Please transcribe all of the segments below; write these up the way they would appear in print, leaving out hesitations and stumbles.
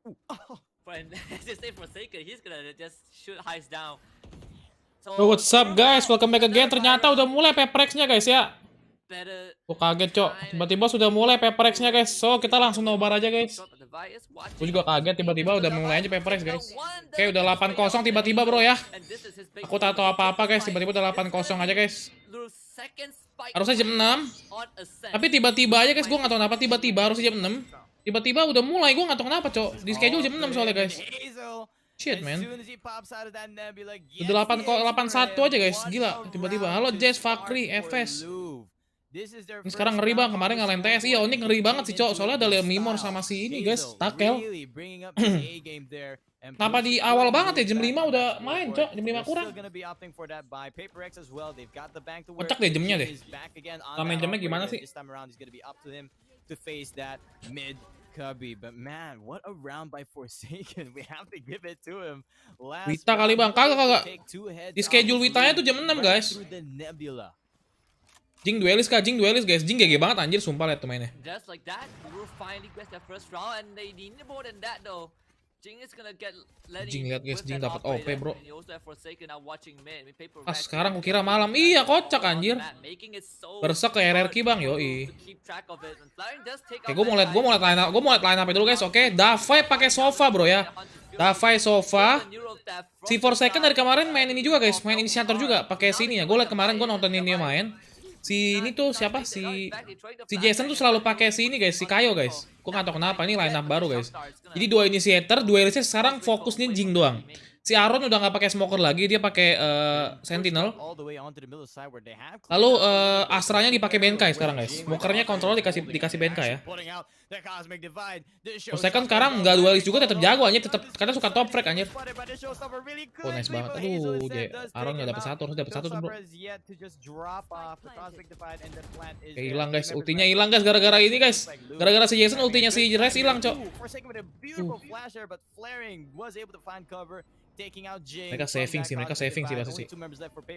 Oh, what's up guys, welcome back again. Ternyata udah mulai PaperRex-nya guys ya. Gue kaget cok, tiba-tiba sudah mulai PaperRex-nya guys. So kita langsung nobar aja guys. Gue juga kaget tiba-tiba udah mulai aja PaperRex guys. Oke udah 8-0 tiba-tiba bro ya. Aku tak tahu apa-apa guys, tiba-tiba udah 8-0 aja guys. Harusnya jam 6. Tapi tiba-tiba aja guys, gue gak tahu kenapa tiba-tiba harusnya jam 6. Tiba-tiba udah mulai, gue gak tahu kenapa cok. Di schedule jam 6 soalnya guys. Shit man. Udah 8-1 aja guys, gila. Tiba-tiba, halo Jess, Fakri, FS. Ini sekarang ngeri bang, kemarin ngalahin TS. Iya, ini ngeri banget sih cok. Soalnya ada Mimor sama si ini guys, Takel. Kenapa di awal banget ya, jam 5 udah main cok, jam 5 kurang. Kocak deh jamnya deh. Main jamnya gimana sih? Cubby, but man, what a round by Forsaken. We have to give it to him. Wita kali bang, kagak. Di schedule Witanya tuh jam 6 guys. Jing duelis kah? Jing duelis guys. Jing GG banget anjir, sumpah liat tuh mainnya. Jing lihat guys, Jing dapat OP bro. Ah sekarang aku kira malam. Iya kocak anjir. Bersek ke RRQ bang, yoi. Oke, gue mau lihat line up dulu guys. Oke, Davai pakai Sofa bro ya. Davai Sofa. Si Forsaken dari kemarin main ini juga guys, main inisiator juga pakai sini ya. Gue liat kemarin gue nontonin dia main. Si ini tuh siapa? Si Jason tuh selalu pakai si ini guys, si Kayo guys. Gue gak tau kenapa, ini line up baru guys. Jadi dua initiator, duelisnya sekarang fokusnya Jing doang. Si Aaron udah nggak pakai smoker lagi, dia pakai sentinel. Lalu Astranya dipakai Benkai sekarang guys. Smokernya kontrol dikasih Benkai ya. Forsaken sekarang nggak duelis juga, tetap jago anjir, tetap karena suka top frag anjir. Oh nice banget. Aduh, Aaron nggak dapat satu, harus dapat satu tuh bro. Hilang guys, ultinya hilang guys gara-gara ini guys. Gara-gara si Jason ultinya si Rez hilang cok. Mereka saving sih pasti sih.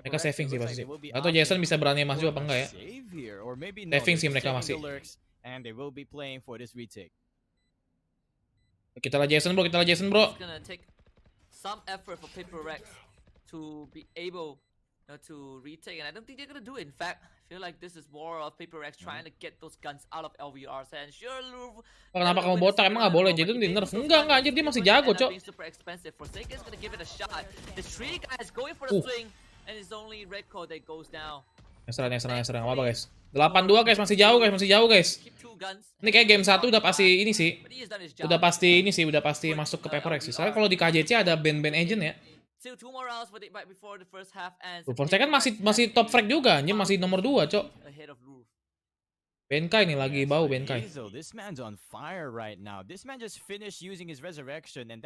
Mereka saving sih pasti sih. Atau Jason bisa berani masuk apa enggak ya? Saving sih mereka masih. Kita lah Jason bro, to retake, and I don't think they're gonna do it. In fact, I feel like this is more of PaperRex trying to get those guns out of LVRs, and sure Louvre. Kenapa kamu botak? Emang nggak boleh jadi di nerf? Enggak anjir, dia masih jago cok. Serang apa guys? 8-2 guys, masih jauh guys. Ini kayak game 1 udah pasti ini sih. Udah pasti masuk ke PaperRex sih. Soalnya kalau di KJC ada band agent ya. Forsaken masih top frag juga, anjir masih nomor 2, cok. Benkai nih lagi bau Benkai.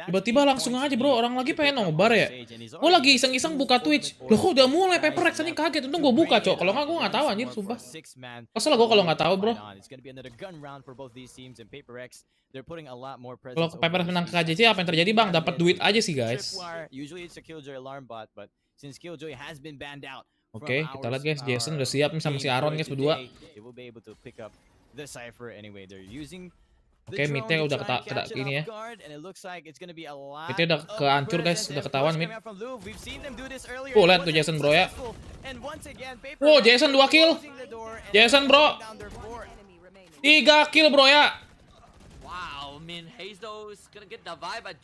Tiba-tiba langsung aja bro, orang lagi pengen nobar ya. Gue lagi iseng-iseng buka Twitch. Loh kok udah mulai PaperRex, anjing kaget. Untung gue buka cok, kalau nggak gue nggak tahu anjir sumpah. Kesel gue kalau nggak tahu bro. Kalau PaperRex menang ke KJC apa yang terjadi bang? Dapat duit aja sih guys. Oke, kita lihat guys, Jason udah siap nih sama si Aaron guys berdua. Oke, midnya udah kena ini ya. Midnya udah kehancur guys, udah ketahuan mid. Oh, lihat tuh Jason bro ya. Oh, Jason 2 kill. Jason bro. 3 kill bro ya.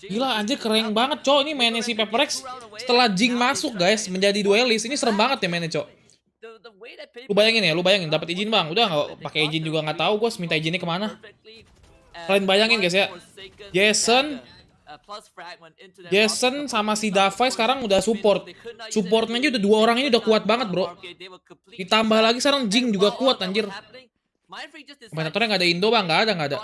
Gila anjir keren banget cok, ini mainnya si PaperRex setelah Jing masuk guys menjadi duelis, ini serem banget ya mainnya cok. Lu bayangin dapat izin bang, udah nggak pakai izin juga nggak tahu gue minta izinnya kemana. Kalian bayangin guys ya, Jason sama si Davai sekarang udah supportnya aja udah 2 orang ini udah kuat banget bro. Ditambah lagi sekarang Jing juga kuat anjir. Komentatornya nggak ada Indo bang, nggak ada.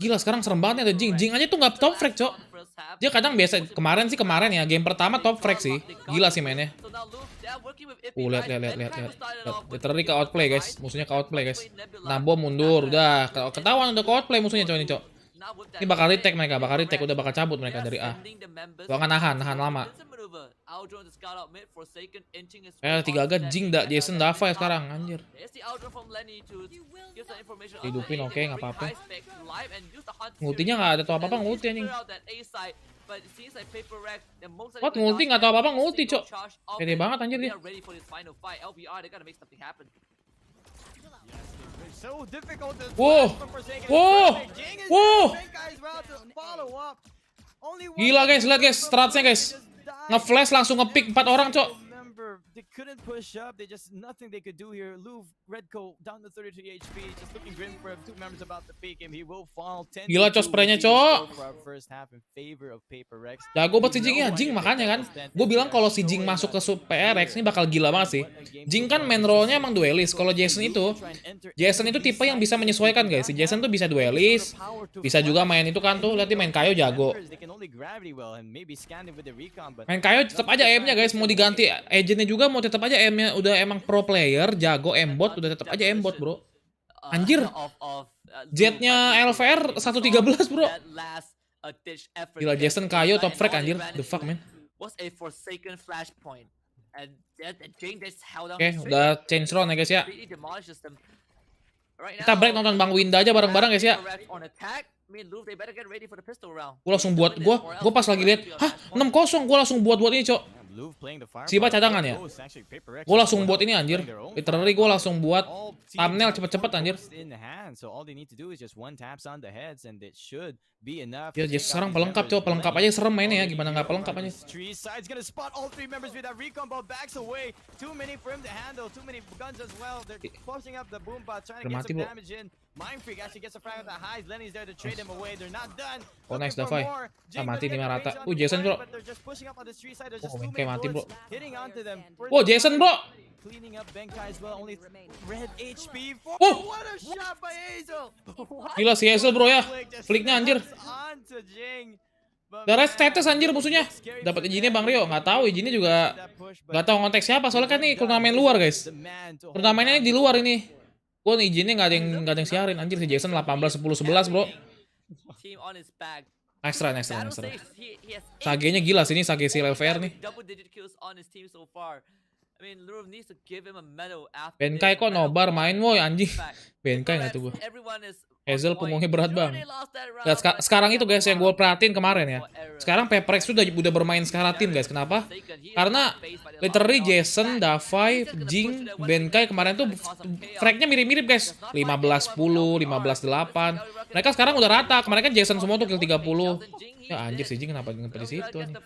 Gila sekarang serem banget nih ada Jing aja tuh nggak top frag cok. Dia kadang biasa kemarin ya game pertama top frag sih. Gila sih mainnya. Lihat. Literally ke outplay guys, musuhnya ke outplay guys. Nabo mundur, udah ketahuan udah ke outplay musuhnya cok ini cok. Ini bakal retake mereka, udah bakal cabut mereka dari A. Gua akan nahan lama. outdrawn the scout out mid. Forsaken inching his Eh, 3 agak jing dah Jason Dava ya sekarang anjir. There's the outdrawn from Lenny to give the information on Hidupin the A oke, side, nggak bring apa-apa. high spec live and use the hunt Ngultinya series nggak ada tahu to apa-apa at ngulti least anjing. clear out that A side. But it seems like PaperRex, the most What, ngulti nggak tahu apa-apa ngulti, Cok. Pede banget anjir they dia. are ready for this final fight. LVR, they gotta make something happen. So difficult to Whoa! flash from Forsaken. Whoa! Jing is Whoa! there. Big guys route to follow up. Only one Gila guys, lihat guys, stratsnya guys. just died. Nge-flash langsung nge-pick 4 orang, Cok. Remember, they couldn't push up. They just nothing they could do here. Louvre, Redco down to 33 HP. Just looking grim for him. 2 members about to peek him. He will fall 10. Gila, Cok, spraynya, Cok. For our first half in favor of PaperRex. Jago banget si Jing ya, Jing makanya kan. Gue bilang kalau si Jing masuk ke PaperRex ini bakal gila banget sih. Jing kan main role-nya emang duelist. Kalau Jason itu tipe yang bisa menyesuaikan guys. Si Jason tuh bisa duelist, bisa juga main itu kan tuh. Lihat dia main Kayo jago. Main Kayo tetap aja aim-nya guys. Mau diganti agentnya juga mau tetap aja aim-nya udah emang pro player, jago aimbot udah tetap aja aimbot bro. Anjir. Jetnya LVR 113 bro. Gila Jason Kayo top frag anjir. The fuck man. Oke, udah change round ya guys ya. Kita break nonton Bang Winda aja bareng-bareng guys ya. Gue langsung buat, gue pas lagi lihat, hah 6-0, gue langsung buat ini cok. Siapa cadangan ya? Gue langsung buat ini anjir. Literally gue langsung buat thumbnail cepet-cepet anjir. Ya sekarang pelengkap coba, pelengkap aja serem mainnya ya. Gimana nggak pelengkap aja? Mati bro. Oh nice Davai. Ah mati nih rata. Jason bro. Oh kayak mati bro. Oh Jason bro. Gila si Hazel bro ya. Flicknya anjir. Darah status anjir musuhnya. Dapat izinnya Bang Rio. Nggak tahu izinnya juga. Nggak tahu konteks siapa. Soalnya kan nih turnamen luar guys. Turnamennya ini di luar ini. Gue nih izinnya nggak ada yang siarin anjir si Jason 18-10-11 bro. Nice try. Sage-nya gila sih ini Sage si LVR nih. Benkai kok Nobar main woy anjing. Benkai nggak tuh gue. Hazel punggungnya berat bang. Nah, sekarang itu guys yang gue perhatiin kemarin ya. Sekarang PaperRex udah bermain secara tim guys. Kenapa? Karena literally Jason, Davai, Jing, Benkai kemarin tuh fragnya mirip-mirip guys. 15-10, 15-8. Mereka sekarang udah rata. Kemarin kan Jason semua tuh kill 30. Ya anjir si Jing kenapa di situ nih.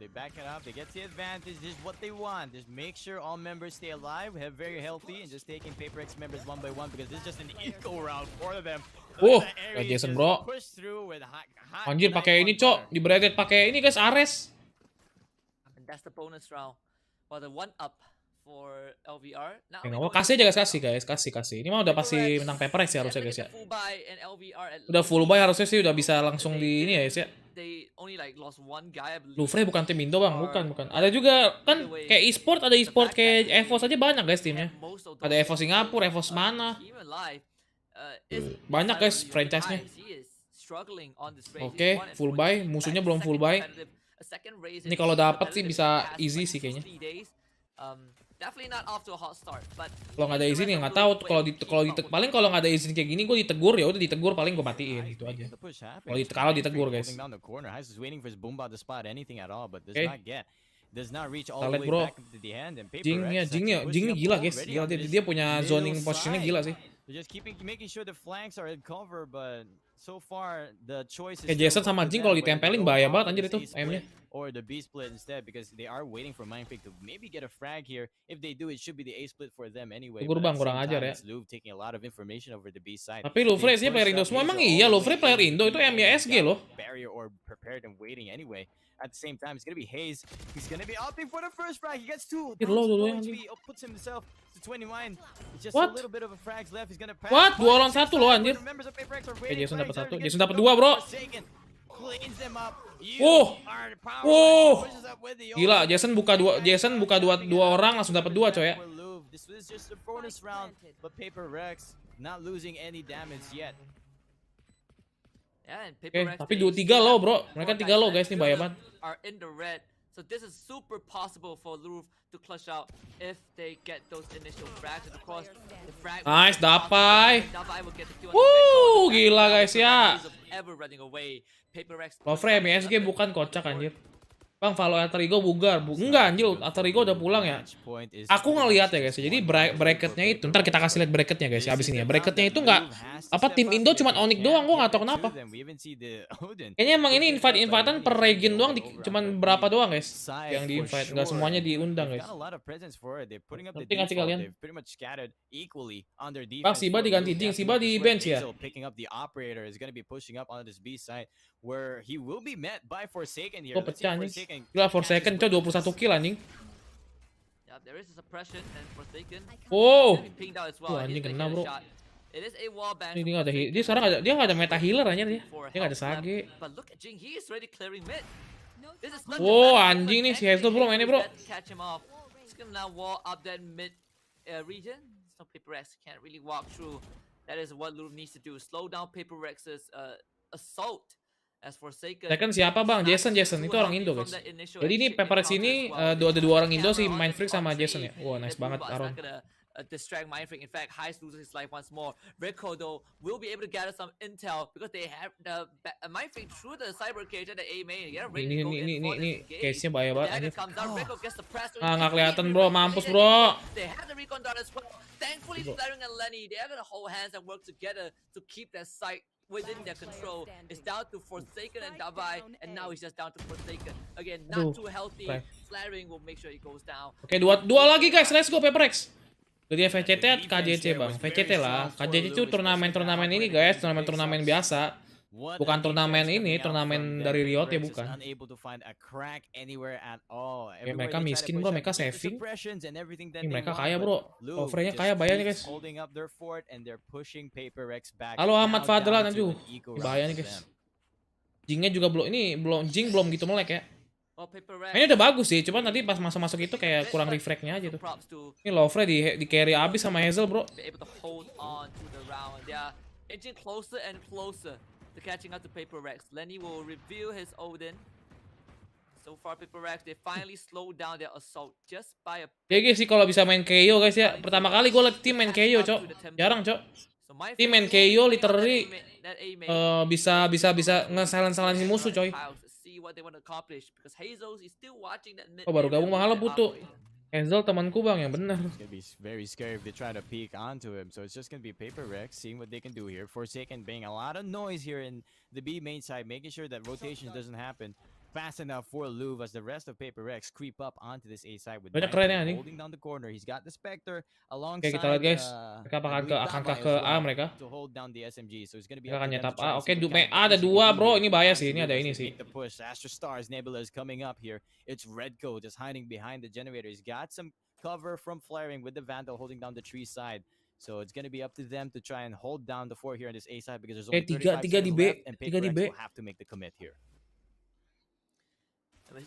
They back it up, they get the advantage, this is what they want. Just make sure all members stay alive, have very healthy, and just taking PaperRex members one by one because this is just an eco round for them. Ya Jason bro. Anjir pakai ini cok, di bracket pakai ini guys Ares. And that's the bonus round for the one up for LVR. Kasih aja guys, kasih. Ini mah udah pasti menang PaperRex ya harusnya guys ya. Udah full buy harusnya sih udah bisa langsung di ini ya guys ya. Louvre bukan tim Indo bang, bukan. Ada juga kan kayak e-sport, ada e-sport kayak EVOS aja banyak guys timnya. Ada EVOS Singapura, EVOS mana. Banyak guys franchise-nya. Oke, full buy, musuhnya belum full buy. Ini kalau dapat sih bisa easy sih kayaknya. Kalau nggak ada izin ya nggak tahu. Paling kalau nggak ada izin kayak gini gue ditegur ya udah ditegur paling gue matiin gitu aja. Kalau ditegur guys. Telat bro. Jingnya gila guys. Gila dia punya zoning positionnya gila sih. Kayak Jason sama Jing kalau ditempelin bahaya banget anjir itu aimnya. Or the B split instead because they are waiting for Mindfreak to maybe get a frag here. If they do, it should be the A split for them anyway. Bang kurang ajar ya. Louvre taking a lot of information over the B side. Tapi Louvre sih player Indo semua emang iya Louvre player Indo itu MSG loh. Barrier or prepared and waiting anyway. At the same time, it's gonna be Hayes. He's gonna be opting for the first frag. He gets 2. Puts himself to 29. Just a little bit of a frags left. He's gonna pass. What? 2 lawan 1 loh anjir. Jason dapat 1. Jason dapat 2 bro. Gila, Jason buka dua orang langsung dapat 2 coy ya. This was just a bonus round, but PaperRex not losing any damage yet. Oke, tapi 2-3 low bro. Mereka 3 low guys, nih bahaya banget. So this is super possible for Louvre to clutch out if they get those initial frags. And of course, the frag nice, dapai. Gila guys ya. Low frame ya, SG bukan kocak anjir. Bang, follow Alter Ego bugar. Enggak anjir, Alter Ego udah pulang ya. Aku ngeliat ya guys, jadi bracketnya itu, ntar kita kasih lihat bracketnya guys ya, abis ini ya. Bracketnya itu nggak, apa tim Indo cuma Onyx doang, gua nggak tahu kenapa. Kayaknya emang ini invite-invitan per region doang, cuman berapa doang guys yang di invite, nggak semuanya diundang guys. Ngerti nggak sih kalian? Bang, Siba diganti Jing, Siba di bench ya. Kok pecah anjing? Gila, Forsaken coy 21 kill anjing. Wow. Tuh anjing kena bro. Ini dia nggak ada, dia sekarang ada, dia nggak ada meta healer aja dia. Dia nggak ada Sage. Wow anjing nih si Hazel bro mainnya bro. PaperRex can't really walk through. That is what Louvre needs to do. Slow down PaperRex's assault. As Forsaken. Second siapa bang? Jason itu orang Indo guys. Jadi ini PaperRex ini ada 2 orang Indo sih, Mindfreak sama Jason ya. Wow nice banget Aaron. Distract Mindfreak. In fact, Heist loses his life once more. Rico though will be able to gather some intel because they have the Mindfreak through the cyber cage at the A main. Ini case-nya bahaya banget. Nggak kelihatan bro, mampus bro. They have the recon dart as well. Thankfully, Flaring and Lenny, they are gonna hold hands and work together to keep that site within their control. It's down to Forsaken and Davai, and now he's just down to Forsaken. Again, not too healthy. Flaring will make sure he goes down. Oke, dua lagi guys, let's go PaperRex. Jadi VCT atau KJC bang? VCT lah. KJC itu turnamen ini guys, turnamen biasa. Bukan turnamen ini, turnamen dari Riot ya bukan. Ya, mereka miskin bro, mereka saving. Mereka kaya bro, overnya kaya bayar nih guys. Halo Ahmad Fadlan, aduh, bahaya nih guys. Jingnya juga Jing belum gitu melek ya. Ini udah bagus sih, cuman nanti pas masuk itu kayak kurang refragnya aja tuh. Ini Louvre di carry abis sama Hazel bro. To catching up to PaperRex. Lenny will reveal his Odin. So far PaperRex, they finally slowed down their assault just by a... GG sih kalau bisa main KO guys ya. Pertama kali gue liat tim main KO cok. Jarang cok. Tim main KO literally bisa nge-silence musuh coy. Oh baru gabung mahal butuh. Hazel temanku bang, yang benar. It's gonna be very scary if they try to peek onto him. So it's just gonna be PaperRex seeing what they can do here. Forsaken being a lot of noise here in the B main side, making sure that rotation doesn't happen fast enough for Louvre as the rest of PaperRex creep up onto this A side with holding down the corner. He's got the Spectre alongside. Oke, kita lihat guys. Mereka akankah ke A mereka? To hold down the SMG. So it's gonna be mereka akan nyetap A. Oke, ada 2 bro. Ini bahaya sih. Ini ada ini sih. The push. Astro Stars Nebula is coming up here. It's Redco just hiding behind the generator. He's got some cover from flaring with the Vandal holding down the tree side. So it's gonna be up to them to try and hold down the fort here on this A side because there's only 35 seconds left and PaperRex will have to make the commit here.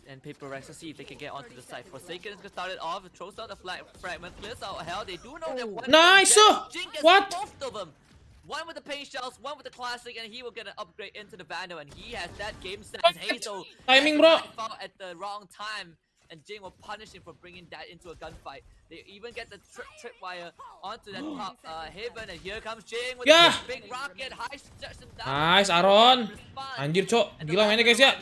And PaperRex, let's see if they can get onto the side. Forsaken is gonna start it off, throws out the fragment, clears out hell. They do know that one. Nice! What? Both of them. One with the paint shells, one with the classic, and he will get an upgrade into the Vandal, and he has that game sense. Hazel timing, bro. At the wrong time, and Jing will punish him for bringing that into a gunfight. They even get the tripwire onto that top heaven, and here comes Jing with the big rocket. Nice, Aaron. Anjir, cok. Gila mainnya guys ya.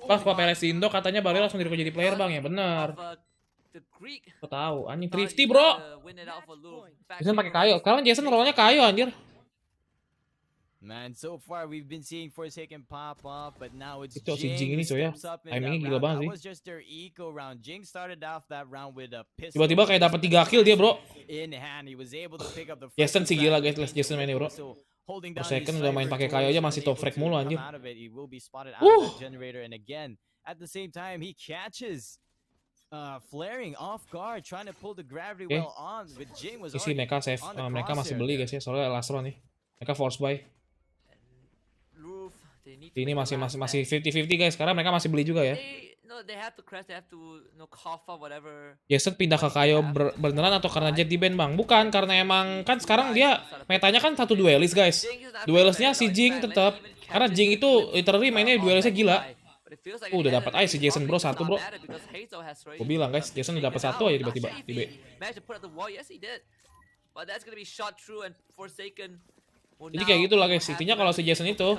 Pas PaperRex Indo katanya Baril langsung jadi player bang ya, bener. Aku tahu, anjing thrifty bro. Jason pakai kayu. Sekarang Jason rollnya kayu anjir. Man, so far we've been seeing Forsaken pop off, but now it's Jing ini coy ya. Timingnya gila banget sih. Tiba-tiba kayak dapat 3 kill dia bro. Jason sih gila guys, Jason mainnya bro. Forsaken udah main pakai kayu aja masih top frag mulu anjir. Flaring off guard, trying to pull the gravity well on with Jing was isi mereka save, mereka masih beli guys ya, soalnya last round nih. Mereka force buy. Ini masih 50-50 guys, karena mereka masih beli juga ya. no, they have to crash, they have to cough up whatever. Jason pindah ke Kayo beneran atau karena Jet di ban bang? Bukan, karena emang kan sekarang dia metanya kan satu duelist guys. Duelistnya si Jing tetap, karena Jing itu literally mainnya duelistnya gila. Udah dapat aja si Jason bro, satu bro. Gue bilang guys, Jason udah dapat satu aja tiba-tiba di B. Jadi kayak gitulah guys, intinya kalau si Jason itu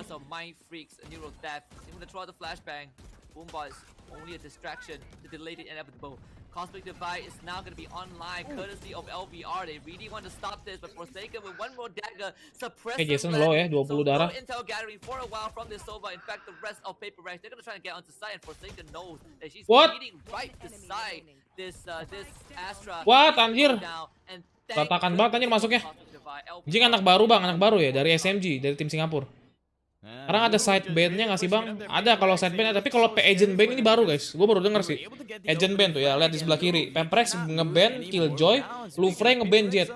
only a distraction to delay the inevitable. Cosmic Divide is now going to be online courtesy of LVR. They really want to stop this, but Forsaken with one more dagger suppresses. Jason low ya, 20 darah. Intel gathering for a while from this Sova. In fact, the rest of PaperRex, they're going to try and get onto site, and Forsaken knows that she's leading right beside this Astra. What, anjir? Tatakan banget anjir masuknya. Jing anak baru bang, anak baru ya dari SMG, dari tim Singapura. Sekarang ada side band-nya nggak sih bang? Ada kalau side band, tapi kalau agent band ini baru guys. Gue baru denger sih. Agent band tuh ya, lihat di sebelah kiri. PaperRex ngeband Killjoy, Louvre ngeband Jet.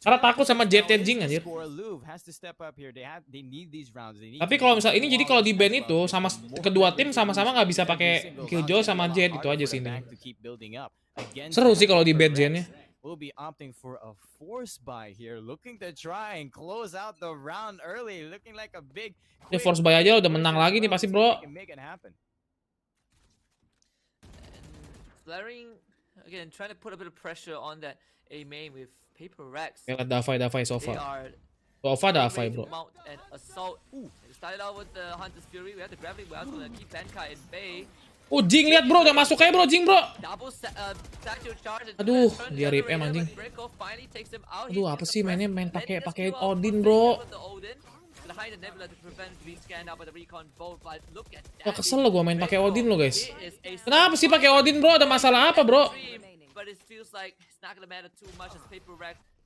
Karena takut sama Jet Jing anjir. Tapi kalau misal ini jadi kalau di band itu sama kedua tim sama-sama nggak bisa pakai Killjoy sama Jet itu aja sih ini. Seru sih kalau di band Jet-nya. Will be opting for a force buy here, looking to try and close out the round early, looking like a big. Ya force buy aja udah menang lagi nih pasti bro. Flaring again, trying to put a bit of pressure on that A main with PaperRex. Ya Davai Sofa. Sofa Davai bro. Started out with the Hunter's Fury. We have the gravity well, so keep Benkai in bay. Oh Jing lihat bro, udah masuk aja bro, Jing bro. Aduh, dia rip anjing. Aduh, apa sih mainnya main pakai Odin bro. Wah kesel lo gua main pakai Odin lo guys. Kenapa sih pakai Odin bro? Ada masalah apa bro?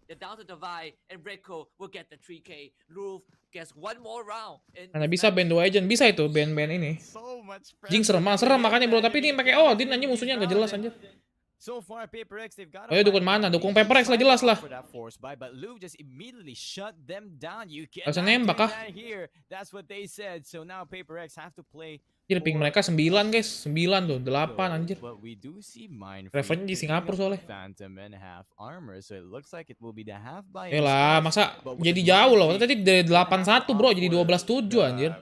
They're down to Divide, and Rico will get the 3K. Louvre gets one more round. Karena bisa band 2 agent, bisa itu band ini. Jing serem makanya bro, tapi ini pakai Odin anjing musuhnya nggak jelas anjir. So far, PaperRex, they've got. Ayo dukung mana? Dukung PaperRex lah jelas lah. Harusnya nembak kah? That's what they said. So now PaperRex have to play. Jadi ping mereka 9 guys, 9 tuh, 8 anjir. Referennya di Singapura soalnya. Lah, masa jadi jauh loh. Tadi dari 8-1 bro, jadi 12-7 anjir.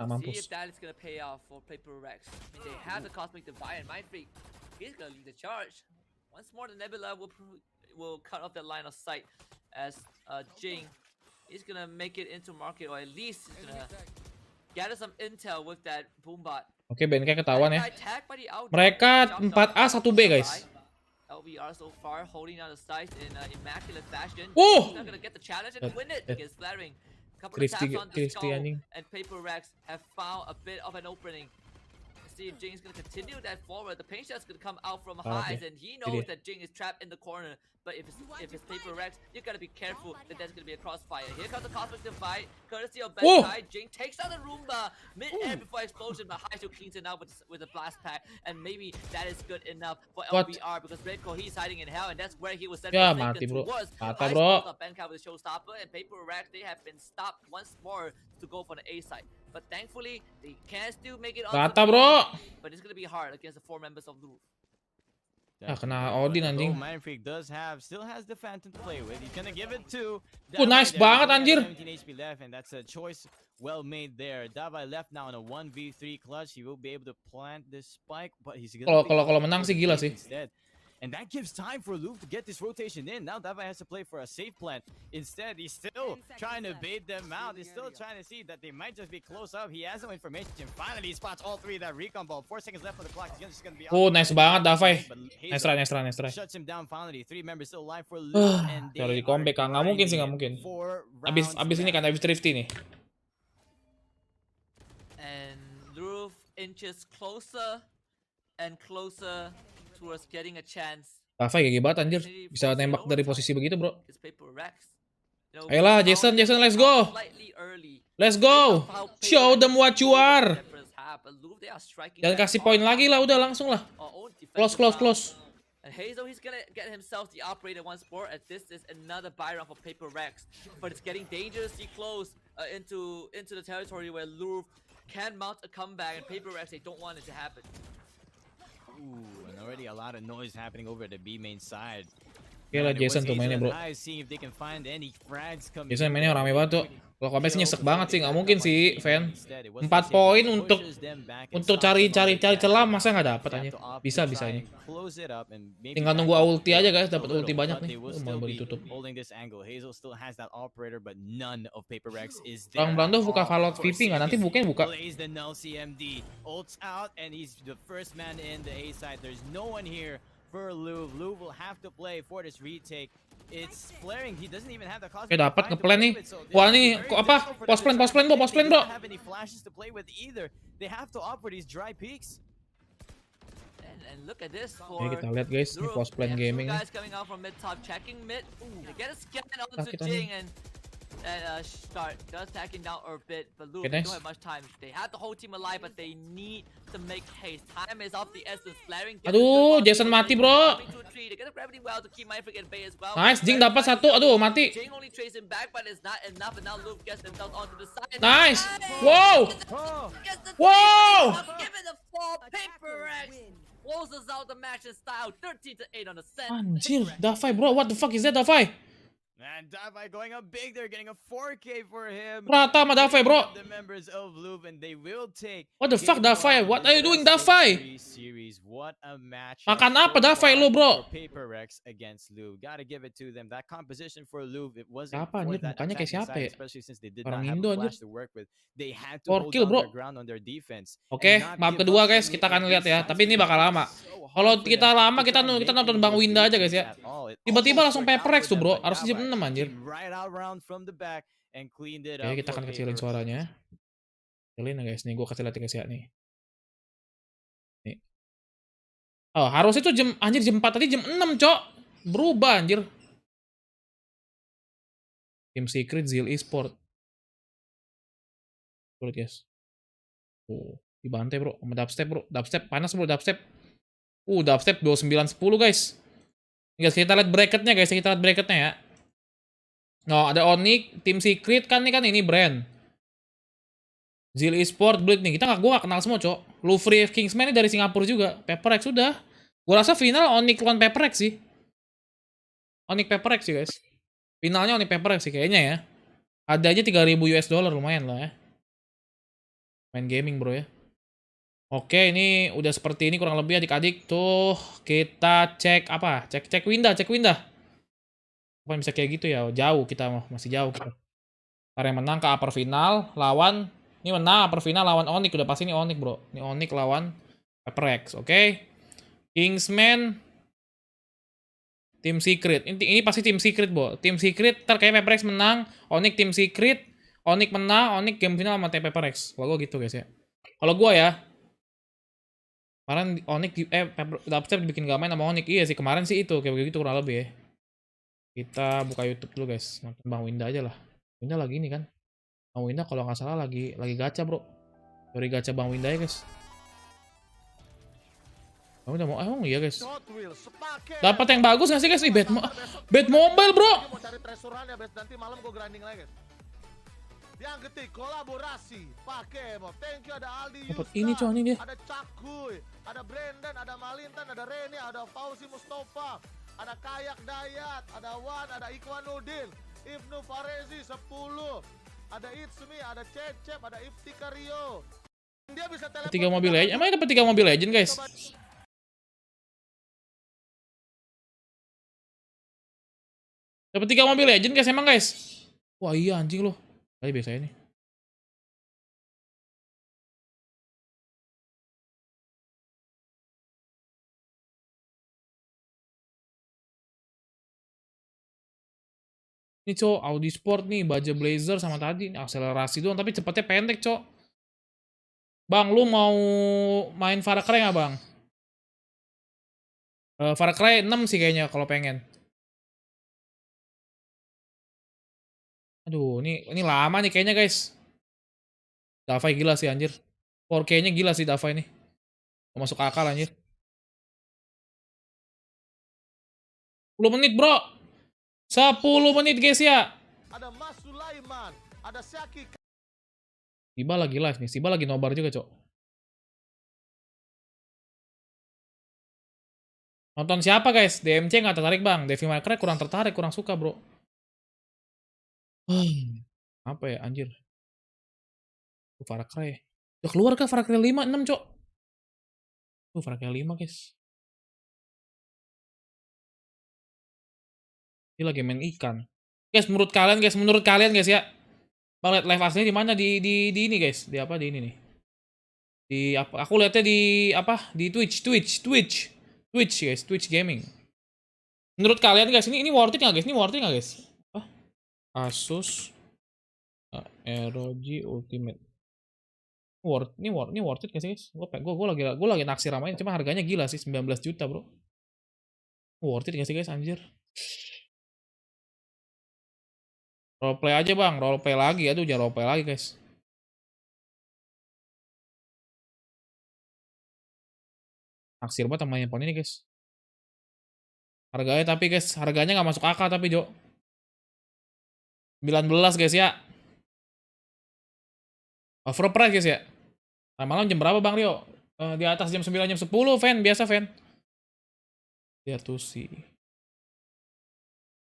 Ah, mampus. Once more the Nebula will cut off that line of sight as Jing. He's gonna make it into market, or at least he's gonna gather some intel with that boombot. Oke, BNK ketahuan ya. Mereka 4A 1B guys. LVR so far holding down the sides in immaculate fashion. He's not gonna get the challenge and win it against Flaring. Couple of taps on the skull, and PaperRex have found a bit of an opening. See if Jing's gonna continue that forward. The paint shot's gonna come out from highs, and he knows that Jing is trapped in the corner. But if it's PaperRex, you gotta be careful that there's gonna be a crossfire. Here comes the Cosmic Divide, courtesy of Benkai. Jing takes out the Roomba mid-air before explosion, but High still cleans it out with a blast pack, and maybe that is good enough for LVR because Redco, he's hiding in hell, and that's where he was sent towards. Benkai with a showstopper, and PaperRex, they have been stopped once more to go for the A side. But thankfully, they can still make it on the bro. But it's gonna be hard against the 4 members of Louvre. Ah, kena Odin anjing. Still has the Phantom to play with. He's gonna give it to. Nice banget anjir. 17 HP left, and that's a choice well made there. Davai left now in a 1v3 clutch. He will be able to plant this spike, but he's gonna. Kalau menang sih gila sih. And that gives time for Louvre to get this rotation in. Now Davai has to play for a safe plant. Instead, he's still trying to bait them out. He's still trying to see that they might just be close up. He has no information. Finally, he spots all 3 of that recon ball. 4 seconds left on the clock. He's just gonna be nice banget Davai. Nice try. Shuts him down finally. 3 members still alive for Louvre. Kalau di comeback nggak mungkin sih, nggak mungkin. Abis ini kan abis Thrifty nih. And Louvre inches closer and closer towards getting a chance. Davai gede banget anjir. Bisa nembak dari posisi begitu, bro. Ayolah, Jason, let's go. Let's go. Show them what you are. Jangan kasih poin lagi lah, udah langsung lah. Close. And Hazel, he's gonna get himself the operator once more, as this is another buy round for PaperRex. But it's getting dangerously close. into the territory where Louvre can mount a comeback, and PaperRex, they don't want it to happen. Ooh, and already a lot of noise happening over the B main side. Oke lah, Jason tuh mainnya bro. Jason mainnya rame banget tuh. Kalau Kobe sih nyesek banget sih, nggak mungkin sih, Van. 4 poin untuk cari celah, masa nggak dapet aja. Bisa ini. Tinggal nunggu ulti aja guys, dapat ulti banyak nih. Mau ditutup. Bang Blando buka Fallout VP nggak? Nanti buka. For Louvre will have to play for this retake. It's flaring. He doesn't even have the cosmic. Oke, dapat ngeplan nih. Wah, nih kok apa? Post plan bro. They have to opt for these dry peaks. And look at this for Ini kita lihat guys, ini post plan gaming. Guys coming out from mid top, checking mid. Ooh, they get a scan onto Jing and start just tacking down a bit, but Louvre don't have much time. They have the whole team alive, but they need to make haste. Time is of the essence. Flaring. Aduh, Jason mati bro. Nice, Jing dapat satu. Aduh, mati. Nice. Wow. Anjir, Davai bro. What the fuck is that, Davai? And Davai going up big, they're getting a 4K for him. Rata sama Davai, bro. The members of Louvre, and they will take. What the fuck, Davai? What are you doing, Davai? What a match. Makan apa Davai lu, bro? PaperRex against Louvre. Gotta give it to them. That composition for Louvre, it wasn't apa anjir, mukanya kayak siapa ya? Especially since they did Orang not have Indo a anjir. flash to work with. They had to 4 hold kill, bro. their ground on their defense. Oke, map kedua guys, kita akan lihat ya. Tapi ini bakal lama. Kalau kita lama, kita nonton Bang Winda aja guys ya. Tiba-tiba langsung PaperRex tuh bro, harus jam 6 anjir. Oke, kita akan kecilin suaranya. Kecilin ya guys, nih gue kasih lihat guys ya nih. Nih. Oh, harusnya tuh jam 4 tadi jam 6, cok. Berubah anjir. Team Secret Zil Esport. Lihat guys. Dibantai bro, sama dubstep bro. Dubstep panas bro, dubstep. Dubstep 2910 guys. Guys, kita lihat bracketnya guys, kita lihat bracketnya ya. No, ada Onyx, Team Secret kan ini brand. Zil Esport, Blade nih. Gue gak kenal semua, cok. Louvre Kingsman ini dari Singapura juga. PaperRex sudah. Gue rasa final Onyx lawan PaperRex sih. Onyx PaperRex sih guys. Finalnya Onyx PaperRex sih kayaknya ya. Ada aja 3.000 US dollar lumayan lah ya. Main gaming bro ya. Oke, ini udah seperti ini kurang lebih adik-adik. Tuh, kita cek apa? Cek windah. Apa yang bisa kayak gitu ya? Jauh kita masih jauh kita. Ntar yang menang ke upper final lawan, ini menang upper final lawan Onyx, udah pasti ini Onyx, bro. Ini Onyx lawan PaperRex, oke? Kingsman Team Secret. Ini pasti Team Secret, bro. Team Secret, ntar kayak PaperRex menang, Onyx Team Secret, Onyx menang, Onyx game final sama PaperRex. Kalau gue gitu guys ya. Kalau gue ya, kemarin Onyx Dubstep dibikin gak main sama Onyx. Iya sih, kemarin sih itu kayak begitu kurang lebih ya. Kita buka YouTube dulu guys. Nonton Bang Winda aja lah. Winda lagi ini kan. Bang Winda kalau nggak salah lagi gacha, bro. Dari gacha Bang Winda ya guys. Bang Winda mau iya guys. Dapat yang bagus nggak sih guys? Bet mobile, bro. Mau cari treasurannya, nanti malam gue grinding lagi. Yang ketiga, kolaborasi. Pakai mau. Thank you, ada Aldi Dapat Yuska, ini coy, ini dia. ada Cakuy, ada Brendan, ada Malintan, ada Reni, ada Fauzi Mustafa, ada Kayak Dayat, ada Wan, ada Ikwanuddin, Ibnu Farezi 10, ada Itsmi, ada Cecep, ada Iftika Rio. Dia bisa telepon 3 mobil legend. Emangnya dapat 3 mobil legend guys? Dapat 3 mobil legend guys emang guys? Wah iya anjing loh. Kali biasa ini. Ini cok, Audi Sport nih, baja blazer sama tadi. Ini akselerasi doang, tapi cepetnya pendek cok. Bang, lu mau main Far Cry nggak bang? Far Cry 6 sih kayaknya kalau pengen. Aduh, ini lama nih kayaknya guys. Davai gila sih anjir. 4K-nya gila sih Davai nih. Masuk akal anjir. 10 menit bro. 10 menit guys ya. Ada Mas Sulaiman, ada Syaki. Siba lagi live nih. Siba lagi nobar juga, Cok. Nonton siapa, guys? DMC nggak tertarik, Bang. Devil May Cry kurang tertarik, kurang suka, bro. Apa ya, anjir. Far Cry. Udah keluar kah Far Cry 5, 6, Cok? Far Cry 5, guys. Ini lagi main ikan. Guys, menurut kalian guys ya. Bang lihat live aslinya di mana? Di ini, guys. Di apa? Di ini nih. Di apa? Aku lihatnya di apa? Di Twitch, guys. Twitch gaming. Menurut kalian guys, ini worth it nggak guys? Ini worth it nggak guys? Apa? Asus ROG Ultimate. Ini worth it gak sih guys? Gue lagi naksir sama ini, cuma harganya gila sih, 19 juta, bro. Worth it gak sih guys, anjir? Roleplay aja, Bang. Roleplay lagi. Aduh, jangan roleplay lagi, guys. Naksir banget sama handphone ini, guys. Harganya tapi, guys, harganya nggak masuk akal tapi, Jo. 19, guys, ya. Overprice, guys, ya. Nah, malam jam berapa, Bang Rio? Di atas jam 9, jam 10, fan. Biasa, fan. Lihat tuh sih.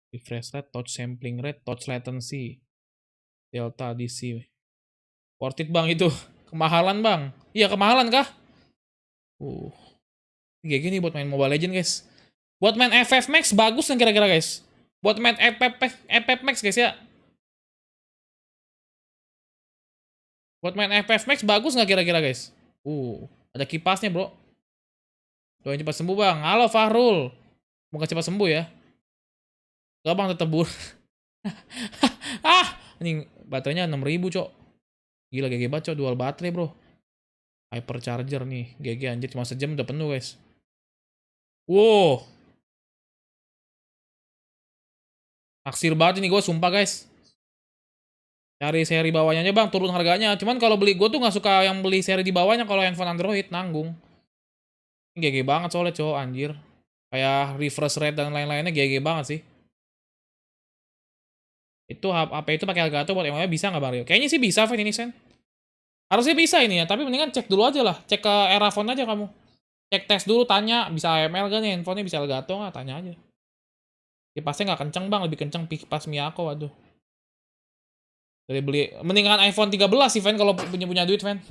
Refresh rate, touch sampling rate, touch latency. Delta DC. Worth it, Bang, itu. Kemahalan, Bang. Iya, kemahalan kah? Kayak gini buat main Mobile Legends, guys. Buat main FF Max bagus kan kira-kira, guys. Buat main FF Max, guys, ya. Buat main FF Max bagus nggak kira-kira, guys? Ada kipasnya, bro. Doain cepat sembuh, Bang. Halo, Fahrul. Moga cepat sembuh ya. Gak, Bang, tetep bur. Ini baterainya 6000, Cok. Gila, GG banget, Cok. Dual baterai, bro. Hypercharger nih. GG, anjir. Cuma sejam udah penuh, guys. Wow. Taksir banget ini gue, sumpah, guys. Cari seri bawahnya aja, Bang, turun harganya. Cuman kalau beli, gue tuh nggak suka yang beli seri di bawahnya kalau handphone Android, nanggung. Ini GG banget soalnya, cowok, anjir. Kayak refresh rate dan lain-lainnya GG banget sih. Itu HP itu pakai Elgato buat ML bisa nggak, Bang Rio? Kayaknya sih bisa, Fan, ini, Sen. Harusnya bisa ini ya, tapi mendingan cek dulu aja lah. Cek ke Erafone aja kamu. Cek tes dulu, tanya, bisa AML gak nih handphonenya, bisa Elgato nggak? Tanya aja. Kipasnya nggak kenceng, Bang, lebih kenceng kipas Miyako, waduh. Dari beli mendingan iPhone 13 sih, Fan, kalau punya duit, Fan.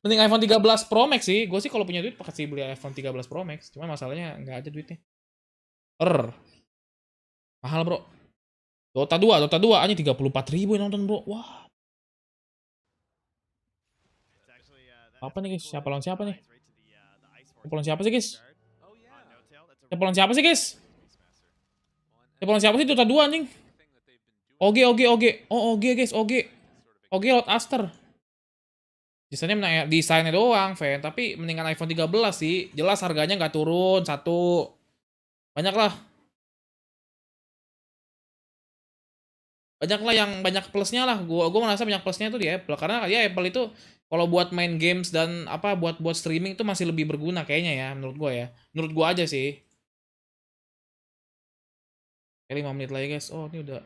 Mending iPhone 13 Pro Max sih. Gue sih kalau punya duit pasti beli iPhone 13 Pro Max. Cuma masalahnya nggak ada duitnya. Mahal, bro. Dota 2 aja 34.000 yang nonton, bro. Wah. Apa nih, guys? Siapa lawan siapa nih? Siapa lawan siapa sih, guys? Siapa lawan siapa sih, guys? Siapa lawan siapa sih Dota 2, anjing? Oge. Oh, Oge, guys, Oge. Oge Lord Aster. Desainnya doang, Fan. Tapi mendingan iPhone 13 sih. Jelas harganya nggak turun, satu. Banyak lah yang banyak plusnya lah. Gua ngerasa banyak plusnya tuh di Apple. Karena ya Apple itu kalau buat main games dan apa buat streaming itu masih lebih berguna kayaknya ya, menurut gua ya. Menurut gua aja sih. Kayak 5 menit lagi, guys. Oh, ini udah.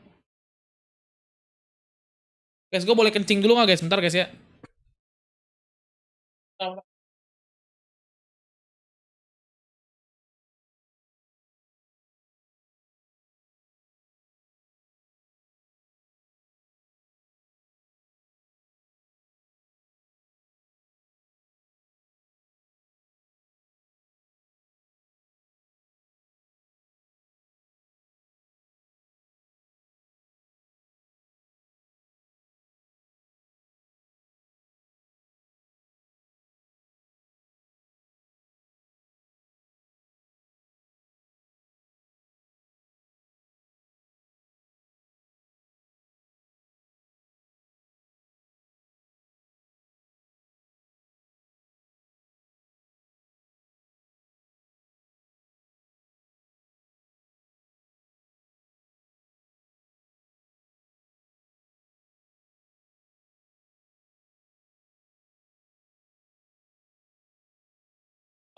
Guys, gue boleh kencing dulu nggak, guys? Bentar, guys, ya.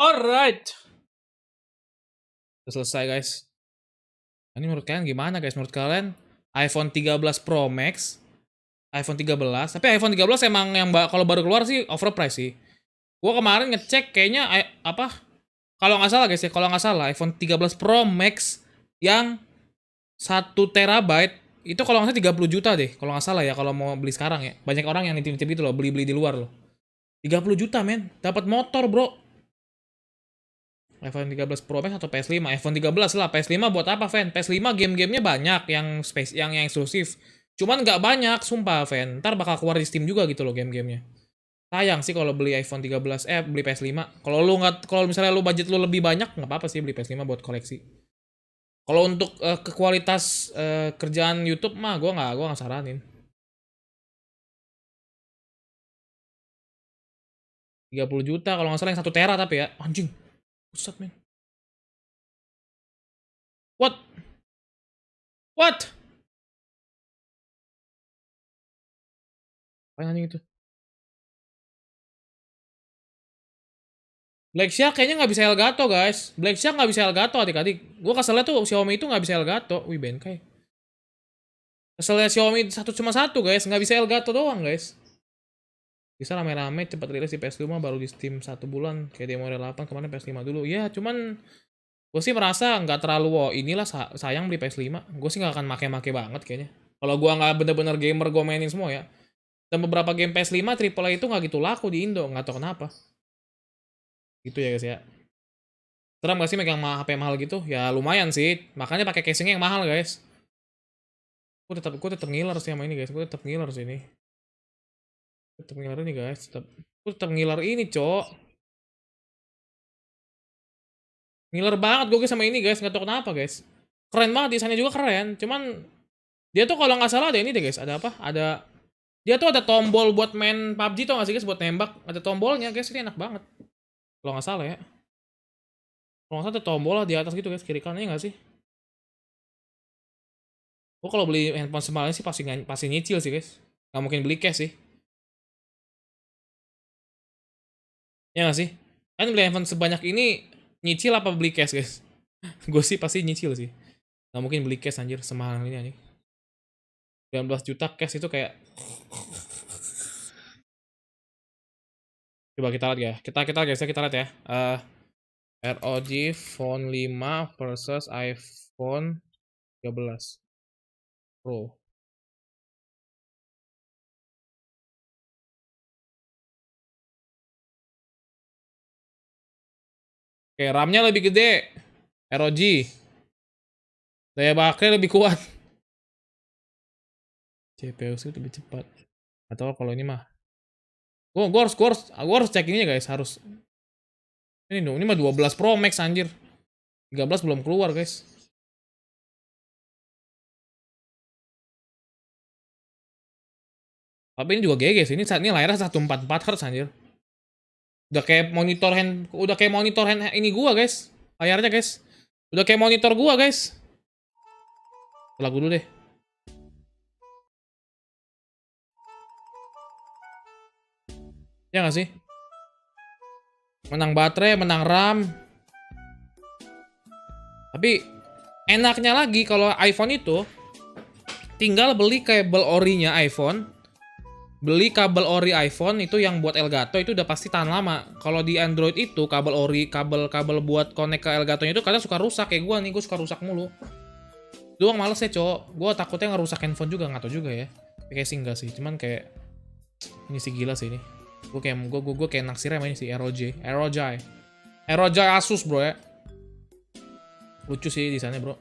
Alright. Udah selesai, guys. Ini menurut kalian gimana, guys? Menurut kalian iPhone 13 Pro Max iPhone 13. Tapi iPhone 13 emang yang kalau baru keluar sih overpriced sih. Gua kemarin ngecek kayaknya apa? Kalau nggak salah guys ya, kalau nggak salah iPhone 13 Pro Max yang 1 TB itu kalau nggak salah 30 juta deh. Kalau nggak salah ya, kalau mau beli sekarang ya. Banyak orang yang nitip-nitip gitu loh, beli-beli di luar loh. 30 juta men, dapat motor bro. iPhone 13 Pro Max atau PS5? iPhone 13 lah, PS5 buat apa, Fan? PS5 game-gamenya banyak yang yang eksklusif. Cuman nggak banyak, sumpah, Fan. Ntar bakal keluar di Steam juga gitu loh game-gamenya. Sayang sih kalau beli iPhone 13, beli PS5. Kalau misalnya lu budget lu lebih banyak, nggak apa-apa sih beli PS5 buat koleksi. Kalau untuk ke kualitas kerjaan YouTube mah gua nggak saranin. 30 juta kalau nggak salah yang 1 TB tapi ya. Anjing. Pusat, men. What? What? Apa anjing itu? Black Shark kayaknya nggak bisa Elgato, guys. Black Shark nggak bisa Elgato, adik-adik. Gue keselnya tuh Xiaomi itu nggak bisa Elgato. Wih, bengkai. Keselnya Xiaomi cuma satu, guys. Nggak bisa Elgato doang, guys. Bisa rame-rame cepat rilis di PS5 baru di Steam 1 bulan. Kayak demo 8 kemarin PS5 dulu. Ya, cuman gue sih merasa nggak terlalu wow. Inilah sayang beli PS5. Gue sih nggak akan make-make banget kayaknya. Kalau gue nggak bener-bener gamer, gue mainin semua ya. Dan beberapa game PS5 AAA itu nggak gitu laku di Indo. Nggak tahu kenapa. Gitu ya, guys ya. Seram gak sih megang HP mahal gitu? Ya lumayan sih. Makanya pakai casingnya yang mahal, guys. Gue tetap ngiler sih sama ini, guys. Gue tetap ngiler sih ini. Tetap ngiler ini, guys. Gue tetap ngiler ini, cok. Ngiler banget gue sama ini, guys. Nggak tahu kenapa, guys. Keren banget, desainnya juga keren. Cuman dia tuh kalau nggak salah ada ini deh, guys. Ada apa? Dia tuh ada tombol buat main PUBG tuh nggak sih, guys? Buat nembak. Ada tombolnya, guys. Ini enak banget. Kalau nggak salah ya. Kalau nggak salah ada tombol lah di atas gitu, guys. Kiri kanannya nggak sih? Gue kalau beli handphone semalnya sih pasti nyicil sih, guys. Nggak mungkin beli cash sih. Ya nggak sih? Kan beli handphone sebanyak ini nyicil apa beli cash, guys? Gue sih pasti nyicil sih. Nggak mungkin beli cash anjir semahal ini anjing. 19 juta cash itu kayak. Coba kita lihat ya. Kita lihat ya. ROG Phone 5 versus iPhone 13 Pro. Oke, RAM-nya lebih gede. ROG. Daya baterai lebih kuat. CPU sih lebih cepat. Atau kalau ini mah. Gua harus cek ini ya, guys. Harus. Ini dong, ini mah 12 Pro Max anjir. 13 belum keluar, guys. Tapi ini juga GG sih. Ini layarnya 144 Hz anjir. Udah kayak monitor hand ini gua, guys. Layarnya, guys. Udah kayak monitor gua, guys. Lagu dulu deh. Ya nggak sih? Menang baterai, menang RAM. Tapi enaknya lagi kalau iPhone itu tinggal beli kabel orinya iPhone. Beli kabel ori iPhone itu yang buat Elgato itu udah pasti tahan lama. Kalau di Android itu kabel ori, kabel buat connect ke Elgatonya itu kadang suka rusak kayak gua nih, gua suka rusak mulu. Doang males ya, cowok. Gua takutnya ngerusak handphone juga, nggak tahu juga ya. Kayak sih enggak sih, cuman kayak ini sih gila sih ini. Gue kayak naksir sama ini sih ROG Asus, bro ya. Lucu sih desainnya, bro.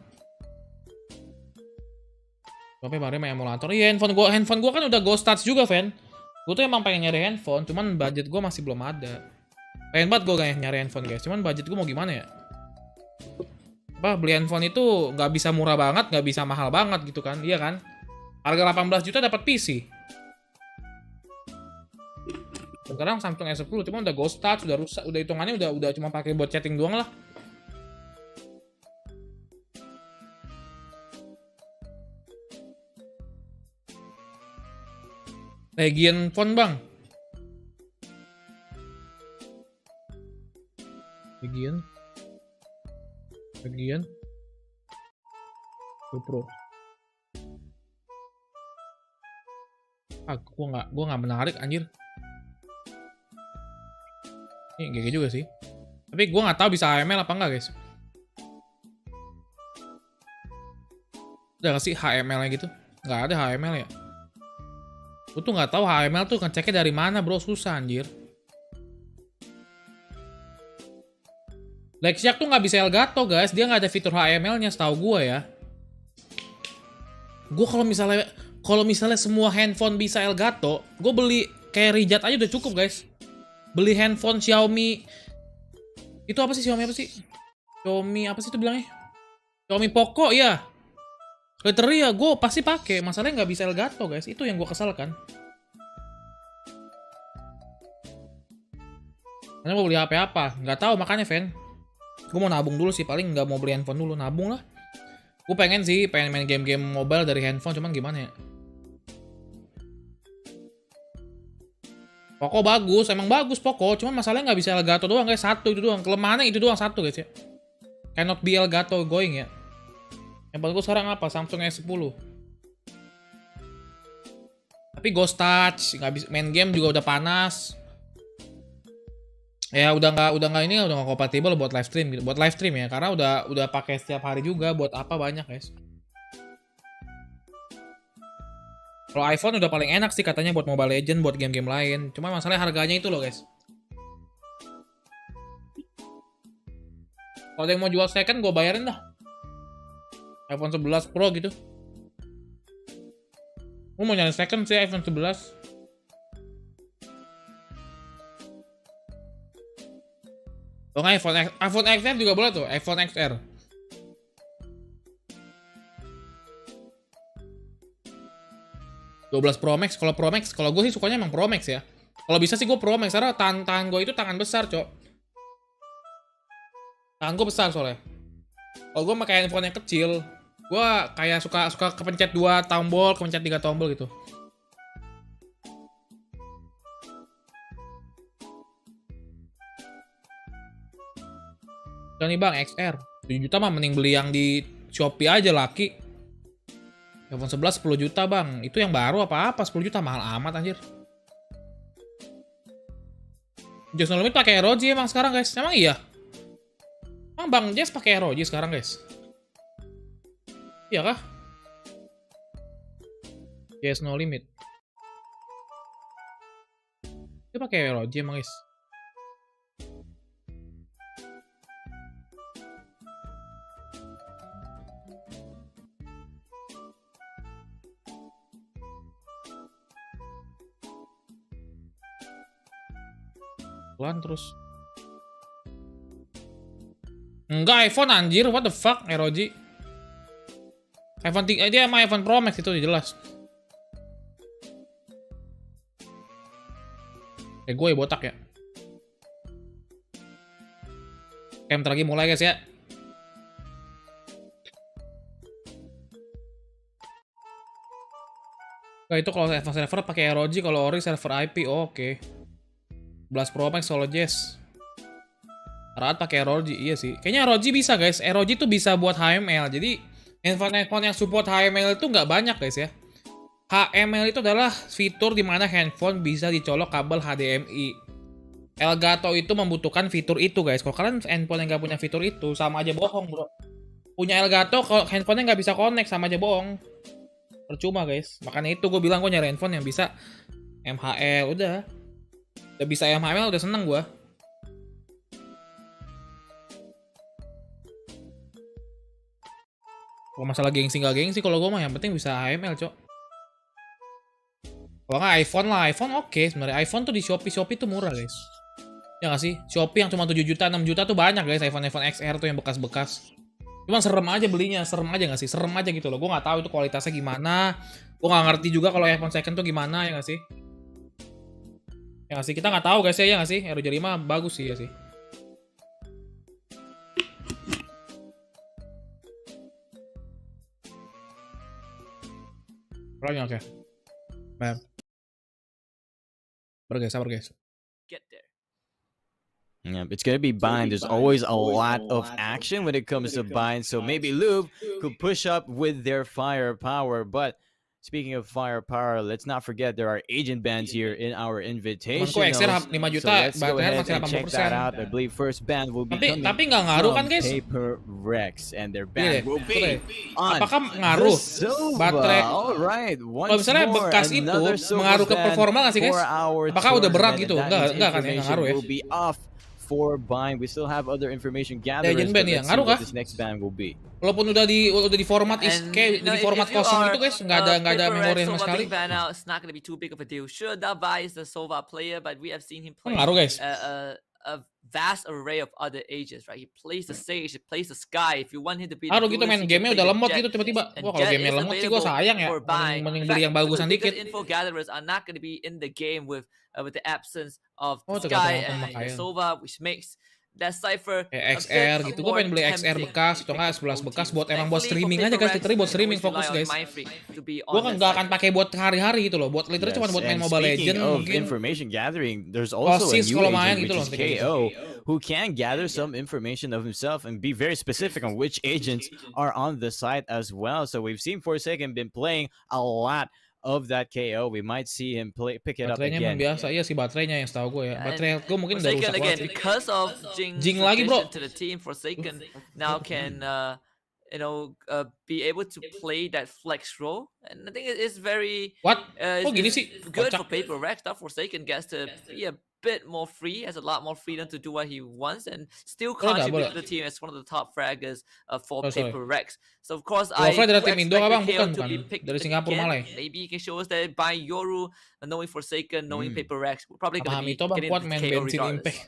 Tapi baru main emulator. Iya, handphone gua kan udah go start juga, Fan. Gue tuh emang pengen nyari handphone, cuman budget gue masih belum ada. Pengen banget gue kayak nyari handphone, guys. Cuman budget gue mau gimana ya? Beli handphone itu nggak bisa murah banget, nggak bisa mahal banget gitu kan? Iya kan? Harga 18 juta dapat PC. Sekarang Samsung S10 cuma udah go start, udah rusak, udah hitungannya udah cuma pakai buat chatting doang lah. Legion phone, Bang. Legion GoPro. Gua nggak menarik anjir. Ini GG juga sih. Tapi gua nggak tahu bisa HML apa enggak, guys. Udah nggak sih HML-nya gitu? Nggak ada HML ya. Gue tuh nggak tahu HML tuh ngeceknya dari mana, bro. Susah anjir. Lexyak tuh nggak bisa Elgato, guys. Dia nggak ada fitur HML-nya, setahu gue ya. Gue kalau misalnya semua handphone bisa Elgato, gue beli kayak riodjaja aja udah cukup, guys. Beli handphone Xiaomi. Itu apa sih Xiaomi apa sih? Xiaomi apa sih itu bilangnya? Xiaomi Poco ya. Literally ya, gue pasti pakai. Masalahnya nggak bisa Elgato, guys. Itu yang gue kesalkan. Karena mau beli HP apa? Nggak tahu, makanya, Fan. Gue mau nabung dulu sih, paling nggak mau beli handphone dulu, nabung lah. Gue pengen main game-game mobile dari handphone, cuman gimana ya? Poco bagus, emang bagus Poco, cuman masalahnya nggak bisa Elgato doang, guys. Satu itu doang, kelemahannya itu doang satu, guys ya. Cannot be Elgato going ya. Yang bagus sekarang apa? Samsung S10. Tapi Ghost Touch, nggak bisa main game juga udah panas. Ya udah nggak kompatibel buat live stream gitu. Buat live stream ya, karena udah pakai setiap hari juga. Buat apa banyak, guys. Kalau iPhone udah paling enak sih katanya buat Mobile Legend, buat game-game lain. Cuma masalahnya harganya itu loh, guys. Kalau ada yang mau jual second, gue bayarin dah. iPhone 11 Pro gitu. Gue mau nyari second sih iPhone 11. Oh nggak, iPhone XR juga boleh tuh, iPhone XR. $12 Pro Max, kalau gue sih sukanya emang Pro Max ya. Kalau bisa sih gue Pro Max, karena tangan gue itu tangan besar, cok. Tangan gue besar soalnya. Kalau gue pakai handphone yang kecil, gue kayak suka kepencet 2 tombol, kepencet 3 tombol gitu. Nih bang, XR 7 juta mah mending beli yang di Shopee aja, laki. iPhone 11 10 juta bang, itu yang baru apa 10 juta, mahal amat anjir. Just No Limit pakai ROG emang sekarang, guys? Emang iya? Emang Bang Jess pakai ROG sekarang, guys? Iya kah? Just No Limit. Dia pakai ROG emang, guys? Terus enggak, iPhone anjir, what the fuck, ROG iPhone 3, dia sama iPhone Pro Max itu jelas. Gue botak ya. Bentar lagi mulai, guys ya. Nah, itu kalau server pakai ROG, kalau ori server IP, oke. 11 Pro Max solo jazz. Raat pakai ROG, iya sih. Kayaknya ROG bisa, guys. ROG tuh bisa buat HML. Jadi handphone yang support HML itu nggak banyak, guys ya. HML itu adalah fitur di mana handphone bisa dicolok kabel HDMI. Elgato itu membutuhkan fitur itu, guys. Kalau kalian handphone yang nggak punya fitur itu, sama aja bohong, bro. Punya Elgato, kalau handphonenya nggak bisa connect, sama aja bohong. Percuma, guys. Makanya itu gue bilang gue nyari handphone yang bisa MHL, udah bisa MHL udah seneng gue. Kalau masalah gengsi nggak gengsi, kalau gue mah yang penting bisa HML, cok. Kalau nggak iPhone lah, iPhone oke sebenarnya. iPhone tuh di Shopee tuh murah, guys. Ya nggak sih? Shopee yang cuma 7 juta, 6 juta tuh banyak, guys. iPhone XR tuh yang bekas-bekas. Cuman serem aja belinya, serem aja nggak sih? Serem aja gitu loh. Gue nggak tahu itu kualitasnya gimana. Gue nggak ngerti juga kalau iPhone second tuh gimana, ya nggak sih? Ya nggak sih? Kita nggak tahu, guys ya nggak sih? ROG 5 bagus sih, ya sih. Orangnya oke. Sabar guys. Get there. Yeah, it's gonna be bind. There's always a lot of action when it comes to bind. So maybe Louvre could push up with their firepower, but Speaking of firepower, let's not forget there are agent bands here in our invitation. Temanku XR 5 So juta, let's go baterainya ahead masih and check that 80%. out. I believe first band will be coming Tapi nggak ngaruh kan from guys? PaperRex, and their Iya band deh, will betul deh. be on Apakah ngaruh the Silva. baterai? All right, Kalau once misalnya more, bekas itu another Silva mengaruh ke band performa nggak sih guys? for our Apakah udah berat tournament, gitu? and that means Enggak kan ya, nggak information ngaruh ya. will be off for buying. We still have other information gatherers, Agent but band ya, let's see ngaruh what kah? this next band will be. Walaupun udah di format kayak di format kosong itu guys, nggak ada memori sama sekali. Ban out, it's not going to be too big of a deal. Sure, Dabai is the Sova player, but we have seen him play Ngaruh guys. a vast array of other agents, right? He plays the Sage, he plays the Sky. If you want him to be the Aduh gitu main duelist, he can gamenya play udah the lemot Jet. gitu tiba-tiba. And Wah kalau Jet gamenya is lemot sih gue available sayang ya. for buying. Mending In beli fact, yang bagusan the biggest dikit. info gatherers are not going to be in the game with the absence of Oh, the tergantung Sky apa and the pemakaian. Sova, which makes that cipher Kayak XR gitu, gue pengen beli XR bekas atau nggak 11 bekas buat emang buat streaming aja guys, literally buat streaming fokus guys. Gue kan nggak akan pakai buat hari-hari gitu loh, buat literally cuma buat main and Mobile speaking Legend of mungkin. information gathering, there's also a Osis new kalau main agent, gitu which loh, is kayak KO, who can gather some information of himself and be very specific on which agents are on the site as well. So we've seen Forsaken been playing a lot of that KO. We might see him pick it up Baterainya emang again. biasa, iya sih baterainya yang setahu gue ya. Baterai gue mungkin udah rusak Forsaken again banget sih. because of Jing's lagi, bro. addition to the team. Forsaken now can be able to play that flex role, and I think it is very What? it's Kok gini sih? good Kocak. for PaperRex. That Forsaken gets to be a bit more free, has a lot more freedom to do what he wants, and still Boleh nggak, contribute boleh? to the team as one of the top fraggers for Oh, sorry. PaperRex. So of course, Louvre I dari do tim Indo expect abang, the KO bukan, to be bukan. picked Dari Singapura again. malah ya? Maybe he can show us that by Yoru, knowing Forsaken, knowing PaperRex, we're probably Apa going to be Hamito bang getting kuat the main KO bensin regardless. impact.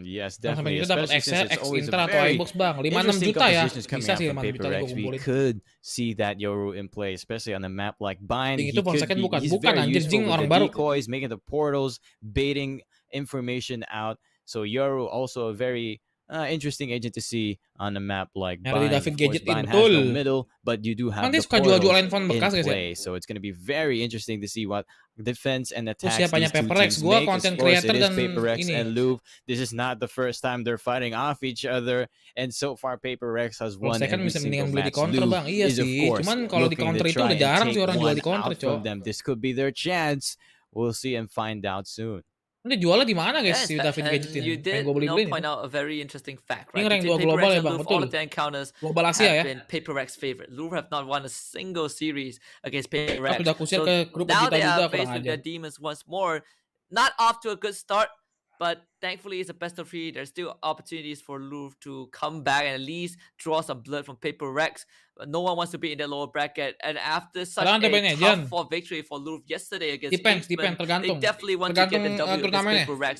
Yes, Sama definitely. itu dapat Especially since XR, it's X always a Inter atau very iBox bang. 5-6 interesting juta ya. compositions coming Bisa out sih from 5-6 juta gue PaperRex. We kumpulin. could see that Yoru in play, especially on a map like Bind. Itu Forsaken bukan, He's very anjir, useful Jing with orang the baru. decoys, making the portals, baiting information out. So Yoru also a very interesting agent to see on a map like Nyari Bind. David Of course, Gadget Bind in, has no betul. middle, but you do have Kan dia the suka jual-jual portals handphone in bekas guys ya. play. So it's going to be very interesting to see what defense and Terus attacks siapanya these two PaperRex, teams gue make. content Of course, creator it is dan PaperRex ini. and Louvre. This is not the first time they're fighting off each other, and so far PaperRex has won Forsaken every bisa single mendingan beli di match. counter Louvre bang. Iya is of sih. course Cuman kalau di looking counter to itu try udah and jarang take sih orang jual di one counter out from cok. them. This could be their chance. We'll see and find out soon. Ini jualnya di mana guys Yes, si David and Gadgetin? you Pengen did gue beli-beli nih. point out a very interesting fact, Ini right? rank 2 Between global PaperRex ya and bang, Louvre, betul. all of their encounters Global Asia ya. have been PaperRex favorite. Louvre have not won a single series against PaperRex. Udah kusir ke grup now digital they juga are faced kurang with aja. their demons once more. Not off to a good start, but thankfully it's a best of 3. There's still opportunities for Louvre to come back and at least draw some blood from PaperRex. No one wants to be in that lower bracket, and after such Sekarang ada a banyak, tough Jan. fought victory for Louvre yesterday against Depends, Eastman, tergantung. they definitely want to get the Tergantung, W against turnamennya. PaperRex.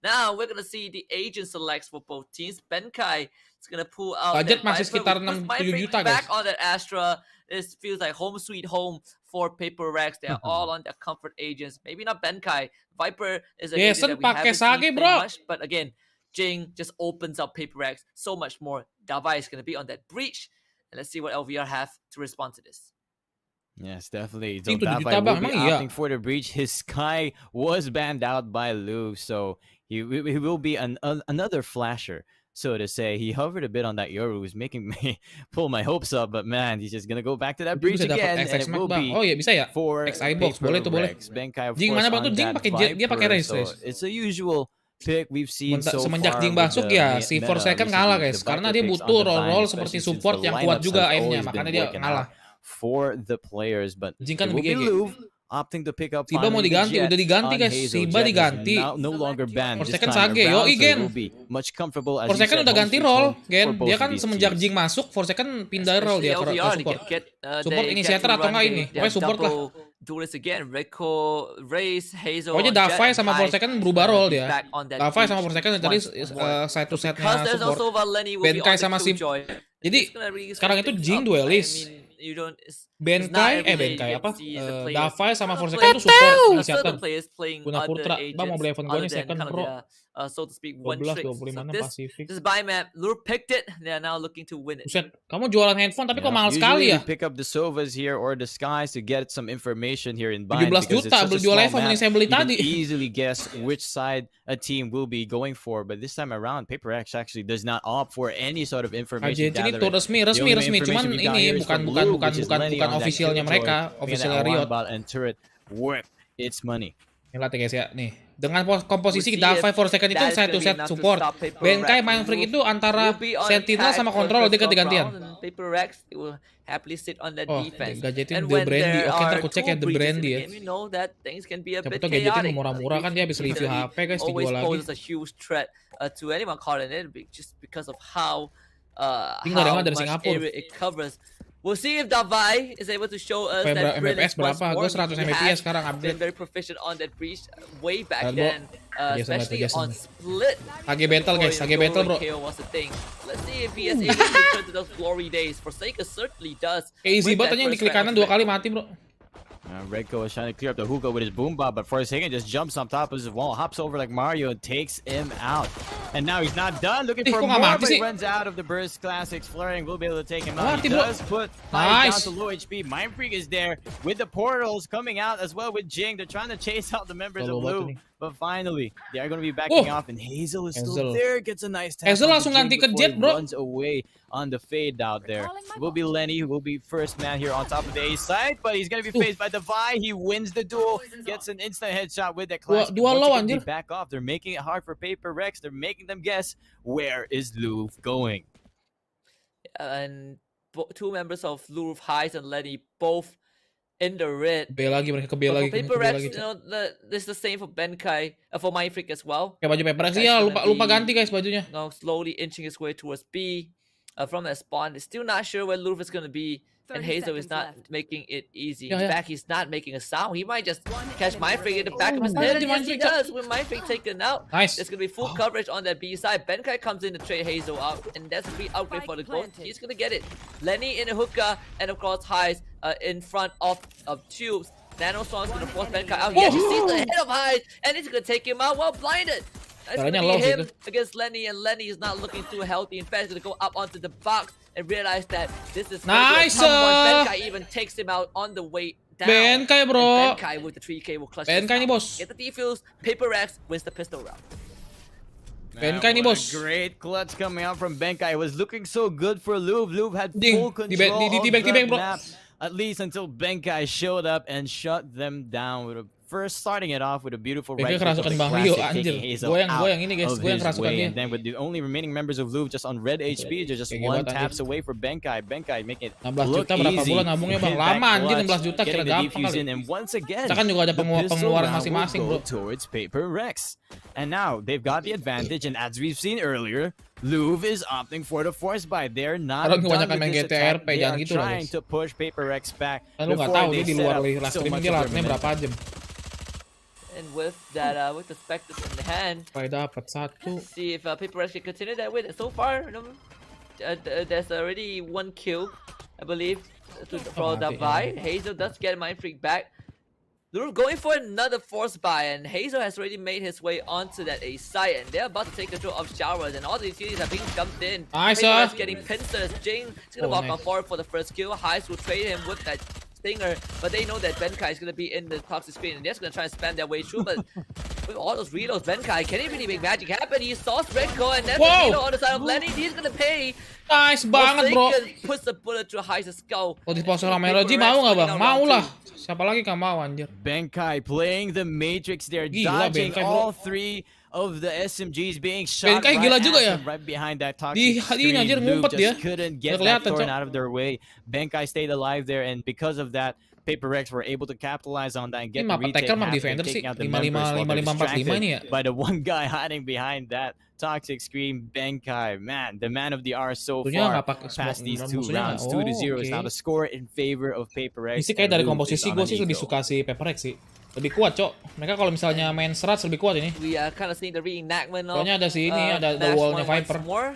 Now we're gonna see the agent selects for both teams. Benkai is gonna pull out Budget that masih Viper, sekitar puts 6-7 Mindfreak juta, back guys. on that Astra. This feels like home sweet home for PaperRex. They are all on their comfort agents. Maybe not Benkai. Viper is a Jason agent that we pakai haven't Sage, seen bro. play much, but again, Jing just opens up PaperRex so much more. Davai is gonna be on that breach, and let's see what LVR have to respond to this. Yes, definitely. So Itu 7 Davai juta, will bang. be Emang iya? opting for the breach. His Sky was banned out by Louvre, so he will be another flasher, so to say. He hovered a bit on that Yoru, who's making me pull my hopes up, but man, he's just gonna go back to that Dia breach bisa dapat again, and XX it Max will bang. be Oh iya bisa ya. for X iBox, boleh tuh, boleh. PaperRex. Benkai, of Jing course, mana bang on tuh? Jing that pakai dia pakai Viper, race, so guys. it's a usual pick we've seen so Semenjak far Jing with masuk the ya, si meta Forsaken recently. kalah The guys. Viper Karena dia picks on butuh the Bind, role-role especially seperti since support the yang kuat lineups juga has aimnya. always Makanya been dia working ngalah. out for the players, but Jing kan it will lebih be GG. Louvre opting to pick up Siba mau finally the diganti, Jet udah diganti on guys. Hazel. Siba Jet is diganti. no longer banned this Forsaken time Sage, around, yoi, so Gen. it will be much comfortable as you Forsaken said, udah home ganti sweet role, home Gen. for both Dia of kan these semenjak teams. Jing masuk, Forsaken pindah role dia ke LVR, they support. get Support initiator atau enggak ini? Pokoknya support lah. Duelist again, Rico, Race, Hazel. Pokoknya on Jet Davai and sama Kai, Forsaken berubah role dia. back on that Davai sama breach Forsaken tadi once more. side to Because side-nya there's support. also Valeni will be Benkai on the sama si- Killjoy. Jadi It's gonna really sekarang switch itu things Jing up. duelis. I mean, you don't. It's not Benkai, every day Benkai you apa? get to see the players. Davai sama Other Forsaken itu support players- inisiator. certain players playing Guna other Putra. Bang mau beli agents iPhone gua nih other than second kind of bro. their so to speak, one 12, trick. 25, So 6 Pacific. this buy map, Louvre picked it. They are now looking to win it. Buset, kamu jualan handphone tapi kok Yeah, mahal usually sekali ya? we pick up the Sovas here or the Skies to get some information here in bind 17 because it's juta such a beli dua small level map. mending saya beli You can tadi. easily guess which side a team will be going for, but this time around, PaperRex actually does not opt for any sort of information Kaget ini gathering. tuh resmi, The only cuman information we got ini here is bukan from Blue, bukan which is Lenny on that officialnya Killjoy, mereka, thinking officialnya that Riot. Bot and turret worth its money. Ini lihat ya guys ya, nih. Dengan komposisi We'll see Dalfai if for second itu that is set to gonna be set enough to support. stop PaperRex. Benkai main freak itu antara Will be on Sentinel attack sama for Control the dia first gantian. round, and PaperRex will happily sit on that Oh, defense. gadgetin And The when Brandy. there Oke, ntar are aku cek ya two The breaches in Brandy the ya. game, you know that things can be a Siapa bit tuh gadgetin chaotic. murah-murah kan dia habis review HP guys Always dijual lagi. poses a huge threat to anyone caught in it just because of how Tinggal yang dari much Singapura. area it covers. We'll see if Davai is able to show us that MFS brilliance berapa? once more. Gue 100 He Mbps has sekarang been upgrade. very proficient on that breach way back Lihat, Bro. then, especially on split. AG battle guys, AG battle bro. KO was the thing. Let's see if he is able to return to those glory days. Forsaken certainly does. Easy with banget that tanya first diklik round kanan of 2 kali mati bro. Redco is trying to clear up the hookah with his boom bot, but Forsaken just jumps on top of his wall, hops over like Mario, and takes him out. And now he's not done, looking for kok more, nggak mati but he sih? runs out of the burst classics. Flurrying will be able to take him out. Mati, He bro. does put Fire down Nice. to low HP. Mind Freak is there with the portals coming out as well with Jing. They're trying to chase out the members of Kalau batu Blue. nih. But finally, they are going to be backing Oh. off, and Hazel is Hazel. still there. Gets a nice tap. Hazel onto langsung Jing ganti ke before Jet, he bro. runs away on the fade out there. Will be Lenny, who will be first man here on top of the A side, but he's going to be faced by Devi. He wins the duel, gets an instant headshot with that classic. Dua Once low, again, they anjir. back off. They're making it hard for PaperRex. They're making them guess where is Louvre going. And two members of Louvre, Heist and Lenny, both in the red. B lagi mereka ke B But lagi. for PaperRex, you know, this is the same for Benkai, for Mind Freak as well. Kayak baju PaperRex Benkai ya, is lupa gonna be, ganti guys bajunya. Now slowly inching his way towards B. From that spawn, he's still not sure where Louvre is gonna be. And 30 Hazel is seconds not left. making it easy. Yeah, In yeah. fact, he's not making a sound. He might just catch Mind Freak in the back of his Oh, head. nanti And yes, Mind he Freak does. With Mind Freak taken out, Nice. there's gonna be full coverage on that B side. Benkai comes in to trade Hazel out, and that's a free upgrade for the goal. planted. He's gonna get it. Lenny in the hookah, and of course Heist in front of Tubes. Nanostorm's gonna force Benkai out. Yes, he sees the head of Heist, and he's gonna take him out while blinded. That's gonna Caranya be low him gitu. against Lenny, and Lenny is not looking too healthy. In fact, he's gonna go up onto the box and realize that this is Nice, Benkai even takes him out on the way down. Benkai, bro. And Benkai with the 3K will clutch this Benkai nih out. bos. Get the defuse, PaperRex wins the pistol round. Benkai nih What a bos. Great clutch coming out from Benkai. It was looking so good for Louvre. Louvre had Ding. full control Di of bang, the bro. map. At least until Benkai showed up and shut them down with a first starting it off with a beautiful Benkai right click kerasukan with the Bang Rio, classic, anjir. taking Hazel Goyang out ini guys, of goyang his kerasukan way. dia. And then with the only remaining members of Louvre just on red HP, they're just Kayak one banget, taps anjir. away for Benkai. Benkai making it 16 look juta berapa easy bulan nabungnya, Bang? with that Lama, anjir, clutch, 16 juta, kira getting the gampang defuse kali. in. And once again, Kita kan juga ada the pistol pengeluaran round masing-masing, will go bro. towards PaperRex. And now they've got the advantage, and as we've seen earlier, Louvre is opting for the force buy. They're not Orang done kebanyakan with main this GTA attack. RP, They jangan are gitu lah, trying guys. to push PaperRex back Kan lu nggak before tahu they dia di set luar up live so streaming much dia of their latnya berapa momentum. jam. And with that, with the Spectres in the hand, Supaya dapat satu. see if PaperRex can continue that win. So far, you know, there's already one kill, I believe, for mati, Davai. Hazel does get Mind Freak back. They're going for another force buy, and Hazel has already made his way onto that A site, and they're about to take control of showers, and all the utilities are being dumped in. Nice, PaperRex getting pincers. Jing is gonna Oh, walk nice. on forward for the first kill. Heist will trade him with that stinger, but they know that Benkai is gonna be in the toxic screen, and they're just gonna try and spam their way through. But with all those reloads, Benkai can he really make magic happen? He saw Redco, and that's Whoa! the reload on the side of Lenny. He's gonna pay. Nice banget, bro. Forsaken puts the bullet through Heist's skull. Kalau di sponsor sama Meloji mau nggak, Bang? Mau lah. Siapa lagi nggak mau, anjir. Benkai playing the Matrix there, Gila, dodging Benkai, bro. all three of the SMGs being shot Benkai gila right juga at ya. them, right behind that Di- toxic ini screen. anjir, Luke ngumpet dia. just couldn't get Nggak that kelihatan, thorn Cok. out of their way. Benkai stayed alive there, and because of that, PaperRex were able to capitalize on that and get Ini the map retake attacker, map happening, defender sih. taking out the 55, members while they're 55, 45 ini ya. distracted by the one guy hiding behind that toxic screen. Benkai, man, the man of the hour so Tentunya nggak far pakai past these two musuhnya rounds. nggak. 2-0 is Oh, now oke. the score in favor of PaperRex. Ini sih kayak dari and Luke komposisi is gue on sih an lebih eagle. suka si PaperRex sih. Lebih kuat, Cok. Mereka kalau misalnya main serat lebih kuat ini. We are kind of seeing the reenactment of Soalnya ada si ini, ada the Dash wallnya 1 once Viper. more.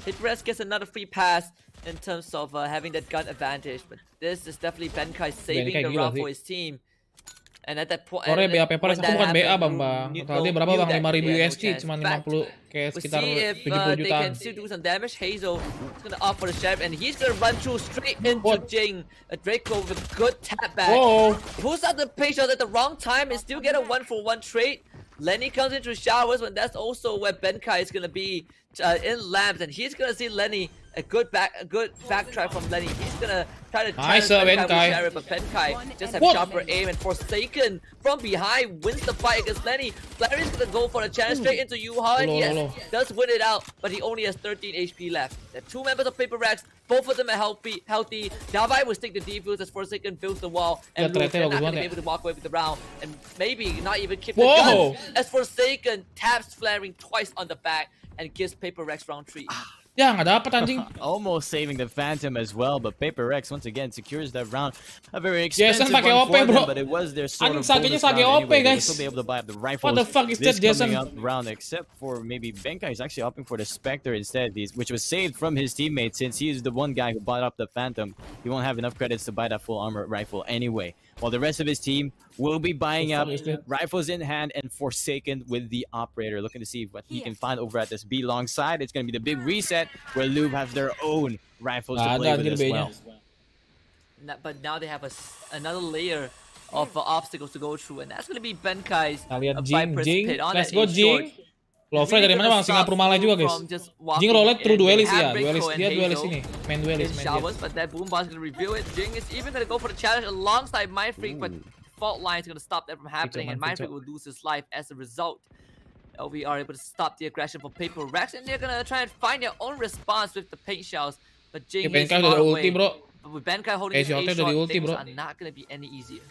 PaperRex gets another free pass in terms of having that gun advantage, but this is definitely Benkai saving Benkai the gila round sih. for his team. And at that point, Sore BA PaperRex when aku that bukan BA happened, Bang. Luke Total dia berapa knew Bang? that 5.000 they had no USD chance. cuma In fact, 50 kayak we'll sekitar see if 70 they jutaan. can still do some damage. Hazel is gonna opt for the sheriff, and he's gonna run through straight into What? Jing. A Draco with good tap back. Whoa. Pulls out the page shot at the wrong time and still get a 1-for-1 trade. Lenny comes into showers when that's also where Benkai is gonna be in labs, and he's gonna see Lenny. A good backtrack from Lenny. He's gonna try to challenge Nice, Benkai Benkai. with Sheriff, but Benkai just have What? sharper aim, and Forsaken from behind wins the fight against Lenny. Flary's gonna go for the challenge straight into Yuhan. Hello, Yes, hello. does win it out, but he only has 13 HP left. The two members of PaperRex, both of them are healthy. Davai will stick the defuse as Forsaken builds the wall, and Yeah, Luke ternyata not bagus gonna banget be ya. able to walk away with the round, and maybe not even keep the Whoa. gun as Forsaken taps Flaring twice on the back and gives PaperRex round 3. Ya nggak dapet anjing. Almost saving the Phantom as well, but PaperRex once again secures that round. A very Jason expensive pakai one OP, for them, bro. but it was their sort Anjing of sakenya bonus sage round OP, anyway. They'll guys. still be able to buy up the rifles. What the fuck is this that, Jason? coming up round, except for maybe Benkai is actually opting for the Spectre instead, which was saved from his teammate since he's the one guy who bought up the Phantom. He won't have enough credits to buy that full armor rifle anyway. While the rest of his team will be buying up rifles in hand and Forsaken with the operator, looking to see what he can find over at this B long side. It's going to be the big reset where Louvre has their own rifles to play with as well. But now they have another layer of obstacles to go through, and that's going to be Benkai's Kita lihat Viper's Jing. pit on Let's that go A short. Jing. Louvre dari mana Bang? Singapura Malay juga guys. Jing roulette true duelist ya. Dia duelist ini. Main duelist. Showers, but that Boombox is going to reveal it. Jing is even going to go for the challenge alongside Mindfreak, but fault line is going to stop that from happening, and Mindfreak will lose his life as a result. LV are able to stop the aggression from PaperRex, and they're going to try and find their own response with the paint shells. But Jing is Benkai far udah away. ulti bro. But with Benkai holding his A shotnya shot, udah di ulti, things bro. are not going to be any easier.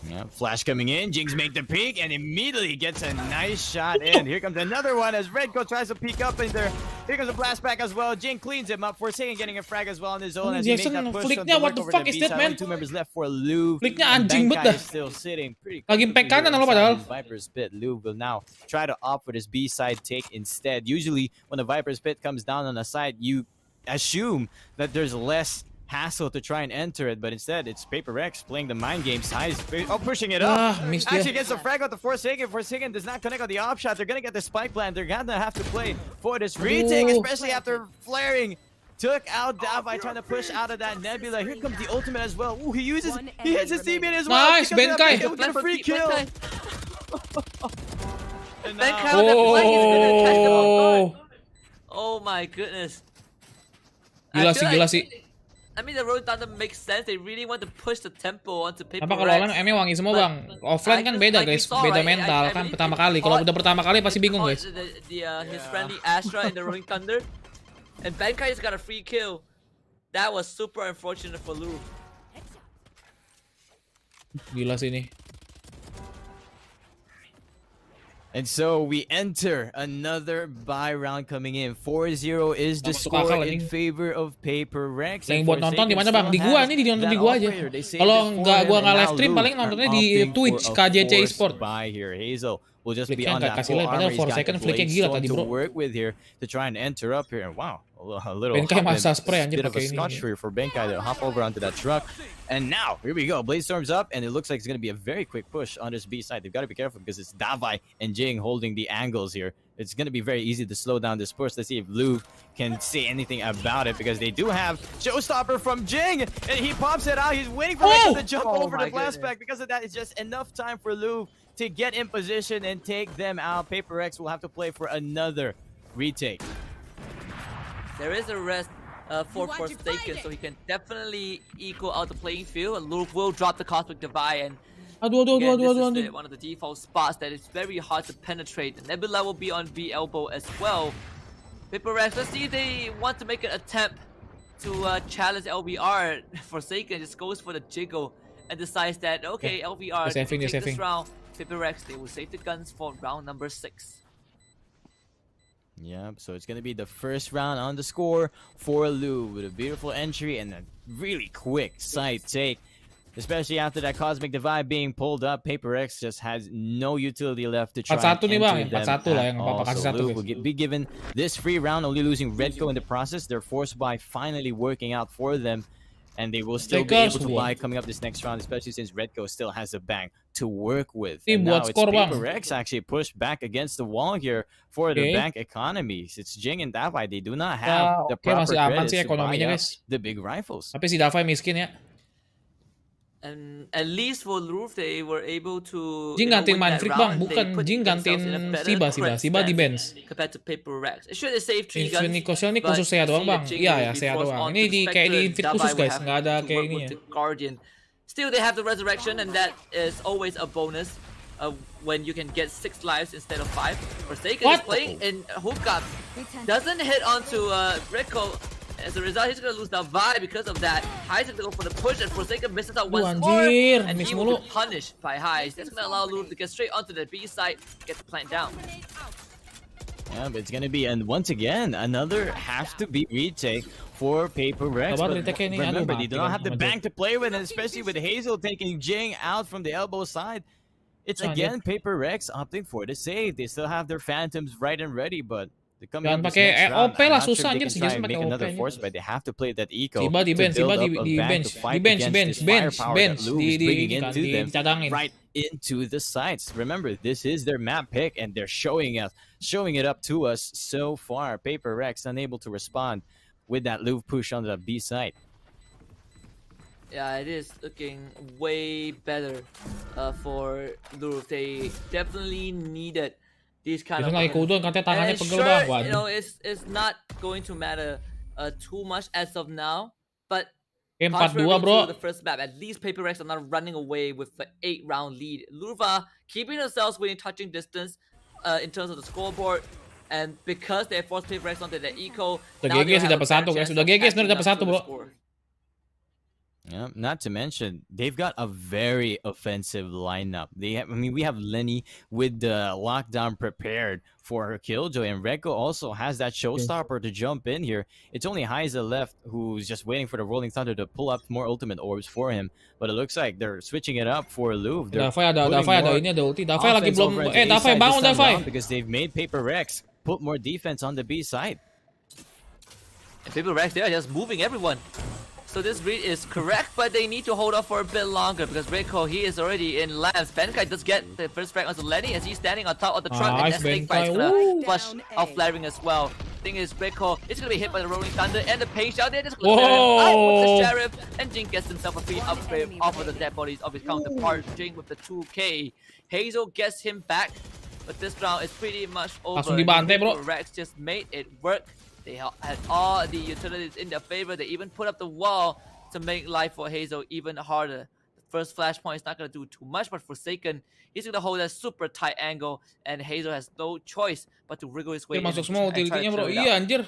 Yeah, flash coming in. Jinx make the peek and immediately gets a nice shot in. Here comes another one as Redco tries to peek up in there. Here comes a blast back as well. Jing cleans him up. Forsaken getting a frag as well on his own as he makes Jason, that push. flicknya, what the fuck is that, man? Two members left for Louvre. Flicknya And anjing Benkai banget dah. is still sitting pretty Lagi comfortably pek kanan here lo inside padahal. his Viper's pit. Louvre will now try to opt for this B side take instead. Usually when the Viper's pit comes down on the side, you assume that there's less hassle to try and enter it, but instead it's PaperRex playing the mind games. Pushing it up. Missed Actually dia. gets a frag out the Forsaken. Forsaken does not connect on the op shot. They're gonna get the spike plan. They're gonna have to play for this retake, especially after Flaring took out Davai trying to push out of that nebula. Here comes the ultimate as well. Ooh, he hits his teammate as well. Nice, Because of that, Benkai. Benkai will get a free kill. And now- Benkai on that flank is going to catch them off guard. Oh. Oh my goodness. Gila I sih, feel gila like- sih. I mean, the Rolling Thunder makes sense. They really want to push the tempo onto Apa kalau online PaperRex. M-nya wangi semua bang? Offline kan beda guys, beda mental kan pertama kali. Kalau udah pertama kali pasti bingung guys. His friendly Astra in the Rolling Thunder, and Benkai just got a free kill. That was super unfortunate for Louvre. Gila sih ini. And so we enter another buy round coming in. 4-0 is the Masuk score akal, in anjing. favor of PaperRex. Yang And buat nonton di Forsaken mana bang? Di still gua has nih, nonton di that gua aja. operator. They saved Kalau it for nggak him, gua and nggak now live stream Louvre paling are nontonnya di opting Twitch for a KJC forced Esport. buy here. Hazel will just be Flicknya on nggak that kasih full live, padahal armor. He's got Forsaken the flicknya Blade gila Stone tadi, to bro. work with here to try and enter up here. And wow, a little Benkai hop and masa spray anjir bit of a pakai ini. scotch for Benkai to hop over onto that truck. And now, here we go. Blade Storm's up, and it looks like it's going to be a very quick push on this B side. They've got to be careful because it's Davai and Jing holding the angles here. It's going to be very easy to slow down this push. Let's see if Louvre can say anything about it because they do have Showstopper from Jing, and he pops it out. He's waiting for Rekka to jump over the blast back. Because of that, it's just enough time for Louvre to get in position and take them out. PaperRex will have to play for another retake. There is a rest for Forsaken, so he can definitely equal out the playing field. And Louvre will drop the Cosmic Divide, and Aduh. again, this is one of the default spots that is very hard to penetrate. The Nebula will be on B elbow as well. PaperRex, let's see if they want to make an attempt to challenge LVR. Forsaken just goes for the jiggle and decides that, okay, LVR, They're take saving. this round. PaperRex, they will save the guns for round number 6. Yep, so it's going to be the first round on the score for Louvre with a beautiful entry and a really quick side take. Especially after that Cosmic Divide being pulled up, PaperRex just has no utility left to try 4-1 nih, and Bang. enter them 4-1 lah at yang Bapak all. kasih So 1, Louvre guys. will be given this free round, only losing Redco in the process. Their force buy finally working out for them. And they will still be Lakers able to won. buy coming up this next round, especially since Redco still has a bank to work with. Tim And buat now it's skor, Bang. PaperRex actually pushed back against the wall here for the Okay. bank economies. It's Jing and Davai. They do not have the Oke, proper masih aman credits sih to buy ekonominya, up guys. the big rifles. Tapi si Davai miskin ya. And at least for Louvre, they were able to Jing gantiin win that Manfred, round. Bang. They Bukan, put Jing themselves gantiin in a better Siba threat di bench. stance compared to PaperRex. Sure, they saved 3 guns. Ini but khusus saya you doang, see Bang. that Jing Iya will ya, be saya forced doang. on Ini to di kayak di Spectre, invite Davai khusus, will guys. have Nggak ada to kayak work ini with ya. the Guardian. Still, they have the resurrection, and that is always a bonus when you can get 6 lives instead of 5. Forsaken is What? playing in hookup. Doesn't hit onto Rico. As a result, he's gonna lose that vibe because of that. High's gonna go for the push, and Forsaken misses out once more, anjir, and miss he will mulu. be punished by Highs. That's gonna allow Louvre to get straight onto the B side, get the plant down. Yeah, but it's gonna be, and once again, another have to be retake for PaperRex. Coba But retake ini, aduh, remember, they mati do not kan have the sama bank to play with, and especially with Hazel taking Jing out from the elbow side. It's Nah, again PaperRex opting for the save. They still have their Phantoms right and ready, but they're coming Jangan up this pakai next round. OP I'm lah, not sure susah if they anjir, can si try Jason and make pakai another OP force, but they have to play that eco Siba di to bench, build Siba up a di bank bench, to fight di bench, against bench, this bench, firepower bench, that Lou is bringing into them dicadangin. right into the sights. Remember, this is their map pick, and they're showing it up to us so far. PaperRex unable to respond with that Louvre push on the B side. Yeah, it is looking way better for Louvre. They definitely needed these kind Jason of. lagi kudun, katanya tangannya And pegel, sure, Bang. you know, Waduh. it's not going to matter too much as of now, but Game contrary 4-2, bro. to the first map, at least PaperRex are not running away with the 8-round lead. Louvre keeping themselves within touching distance in terms of the scoreboard, and because they forced PaperRex onto the eco, Udah now GG they sih have a dapat better satu, guys. chance Udah of GG sebenarnya catching dapat up satu, to the bro. score. Yeah, not to mention they've got a very offensive lineup. We have Lenny with the lockdown prepared for her killjoy, and Reko also has that showstopper to jump in here. It's only Heiza left who's just waiting for the Rolling Thunder to pull up more ultimate orbs for him. But it looks like they're switching it up for Louvre. Davai ada ini ada ulti. Davai lagi Offense belum. over at the A Davai side bangun, this time Davai. around because they've made PaperRex put more defense on the B side. And PaperRex, they are just moving everyone. So this read is correct, but they need to hold off for a bit longer because Rico, he is already in lamps. Benkai does get the first frag onto Lenny as he's standing on top of the truck, and Nice, that snake Benkai. bite's gonna Woo. flush off flaring as well. Thing is, Rico is gonna be hit by the Rolling Thunder and the Pain Shout. They're just gonna clear him out with the Whoa. Sheriff, and Jing gets himself a free upgrade off of the dead bodies of his counterpart. Jing with the 2K. Hazel gets him back, but this round is pretty much over. Langsung dibantai, bro. Rex just made it work. They had all the utilities in their favor. They even put up the wall to make life for Hazel even harder. The first flashpoint is not going to do too much, but Forsaken, he's going to hold that super tight angle, and Hazel has no choice but to wriggle his way Dia in masuk and semua try to ultinya, bro. clear it Iya, out. anjir.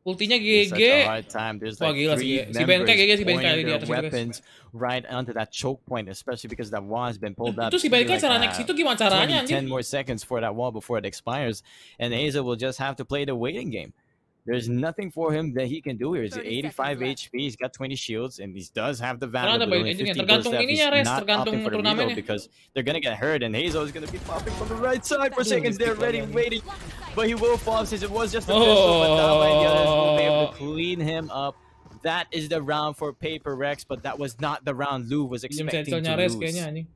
Ultinya It's such GG. a hard time. There's Wah, like gila three sih. Si Benkai members GG, si Benkai pointing di their atas itu, guys. weapons right onto that choke point, especially because that wall has been pulled up. Itu si It's gonna be Benkai cara naik situ gimana caranya, 10 anjir? more seconds for that wall before it expires, and Hazel will just have to play the waiting game. There's nothing for him that he can do here. He's 85 HP, he's got 20 shields, and he does have the Karena value, ada but only ini 50 burst tergantung left. ininya, He's Res, not tergantung opting for the reload turnamennya. because they're gonna get hurt, and Hazel is gonna be popping from the right side for seconds there, ready, waiting. But he will fall since it was just a pistol, but Dava and the others will be able to clean him up. That is the round for PaperRex, but that was not the round Lou was Pinjam expecting senselnya to Res lose. kayaknya anjing.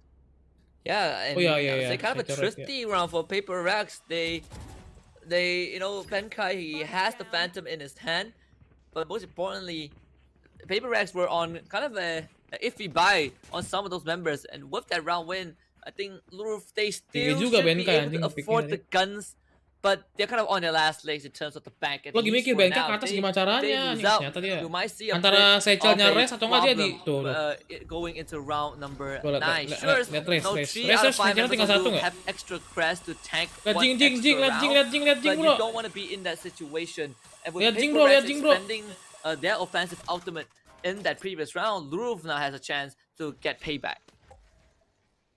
Yeah, and Oh, yeah, I would yeah. say kind of a That's correct, thrifty round for PaperRex. They, you know, Benkai, he has the Phantom in his hand, but most importantly, PaperRex were on kind of a iffy buy on some of those members, and with that round win, I think Louvre, they still juga should be Benkai, able to anjing, afford picknya the guns, but they're kind of on their last legs in terms of the bank. At Lagi least mikir for Benkai now. ke atas They- gimana they caranya lose nih. out, Ternyata dia you might see a antara bit Sechelnya of a Res atau enggak dia di problem, tuh. going into round number Tuh, lihat, 9. lihat, Sure, lihat Res, no Res. 3 Res, out of 5 Sechelnya members tinggal of satu Louvre nggak? have extra crest to tank Lihat one Jing, Jing, extra Jing, lihat round, Jing, lihat Jing, lihat Jing, but bro. you don't want to be in that situation. And with Lihat Jing, bro, lihat PaperRex Jing, bro. expending their offensive ultimate in that previous round, Louvre now has a chance to get payback.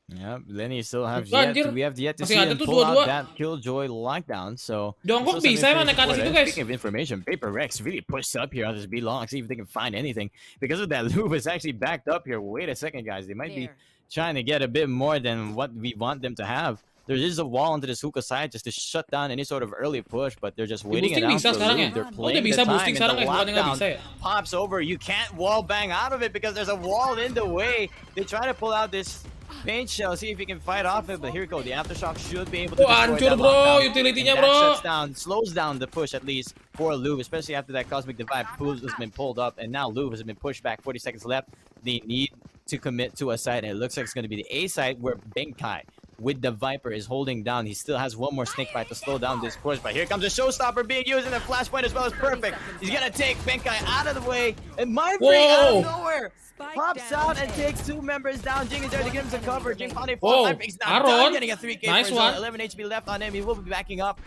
Yeah, Lenny still have Anjir. we have yet to Masih see ada him tuh pull dua-dua. out that Killjoy lockdown. So Jongkok still some bisa emang information naik ke atas for itu, that. guys. Speaking of information, PaperRex really pushed up here on this B long, see if they can find anything. Because of that, Louvre is actually backed up here. Wait a second, guys. They might be trying to get a bit more than what we want them to have. There is a wall onto this hookah side just to shut down any sort of early push, but they're just waiting it boosting out bisa for sekarang ya? Louvre. They're Oh, udah playing bisa the boosting time, and sekarang the guys, bukannya nggak lockdown bisa ya? pops over. You can't wall bang out of it because there's a wall in the way. They try to pull out this paint shell, see if he can fight off it, but here we go. The aftershock should be able to destroy Hancur that bro, lockdown. utility-nya And that bro. shuts down, slows down the push at least for Louvre, especially after that Cosmic Divide has been pulled up, and now Louvre has been pushed back. 40 seconds left. They need to commit to a side, and it looks like it's going to be the A side where Benkai with the Viper is holding down. He still has one more snake bite to slow down this push, but here comes a showstopper being used, and the flashpoint as well is perfect. He's gonna take Benkai out of the way, and Mindfreak out of nowhere pops out and takes 2 members down. Jing is there to give him some cover. Jing found a Whoa, Mindfreak's not Aaron. done, getting a 3K Nice for his one. 11 HP left on him. He will be backing up.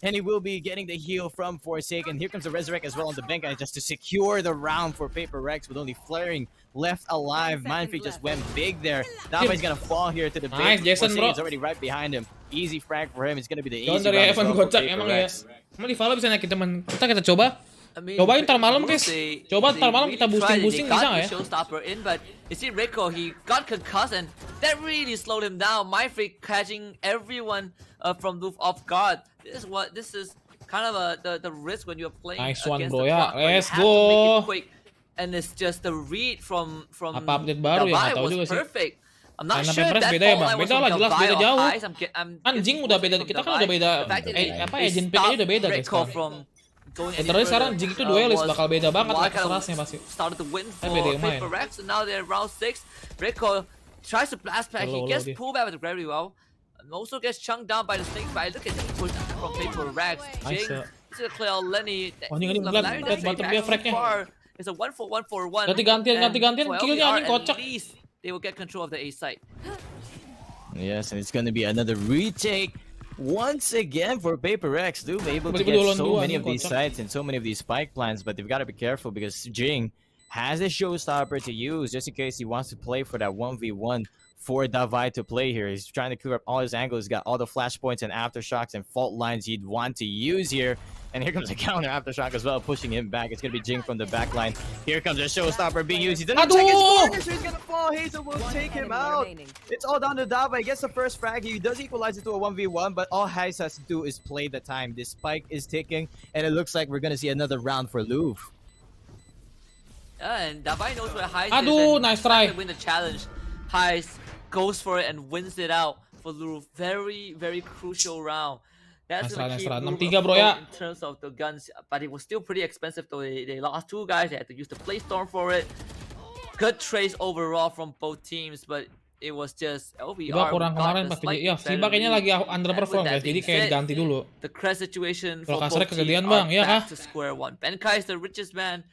And he will be getting the heal from Forsaken. Here comes the Resurrect as well on the Benkai just to secure the round for PaperRex with only Flaring left alive. Mindfreak just went big there. Dama's gonna fall here to the Nice, base. Jason, bro. Forsaken's already right behind him. Easy frag for him. It's gonna be the Jangan easy dari round as Evan well for gocak emang ya. PaperRex. Emang di Vala bisa nyakitin teman kita coba. I mean, Cobain ntar malam Louvre, guys. they- Coba they ntar malam really kita tried it. boosting They bisa got nggak the ya? showstopper in, but you see Rico, he got concussed, and that really slowed him down. Mindfreak catching everyone from Louvre off guard. This is kind of the risk when you're playing Nice one, against bro, the ya. clock, where you Let's have to make it go. quick, and it's just the read from Apa update baru ya? Nggak Davai tahu was juga sih. perfect. I'm not Karena sure PaperRex that beda ya, fault Bang? line was Beda from lah, jelas Davai beda or jauh. Highs. Anjing udah beda, kita kan udah beda agent pick-nya udah beda guys. Rico from going any Literally sekarang further, Jing itu duelis, was bakal beda banget lah what kind of keserasnya pasti. started to win for beda yang main. PaperRex, and now they're round 6. Rico tries to blast back, he Low gets dia. pulled back with very well, and also gets chunked down by the snake bite. Look at the push from PaperRex. Nice, Jing to clear Lenny. Oh, ini lihat bottom dia frag-nya. It's a 1-for-1-for-1. Ganti-gantian and for killnya LVR, anjing kocak. at least they will get control of the A site. Yes, and it's gonna be another retake once again for PaperRex. Louvre able to Tiba-tiba get dolan so dua, many anjing, of these kocak. sites and so many of these spike plans, but they've got to be careful because Jing has a showstopper to use just in case he wants to play for that 1v1 for Davai to play here. He's trying to clear up all his angles. He's got all the flashpoints and aftershocks and fault lines he'd want to use here. And here comes a counter aftershock as well, pushing him back. It's going to be Jing from the back line. Here comes a showstopper being used. He doesn't check his corner, so he's going to fall. Hazel will take him out. It's all down to Davai. He gets the first frag. He does equalize it to a 1v1, but all Hayes has to do is play the time. This spike is ticking, and it looks like we're going to see another round for Louvre. Yeah, and Davai knows where Heist Aduh, is, and nice he's not try. gonna win the challenge. Heist goes for it and wins it out for Louvre. Very, very crucial round. That's Nice gonna try, keep nice try. Louvre 6-3 bro ya. afloat in terms of the guns, but it was still pretty expensive though. They lost 2 guys. They had to use the play storm for it. Good trades overall from both teams, but it was just LVR. Tiba kurang got kemarin the pas slightly ya, better Siba kayaknya lead. lagi underperform And with guys, that jadi being kayak said, diganti dulu. The Keren situation for Kalau both kasarnya teams kegedean, are Bang, iya back kah? to square one. Benkai is the richest man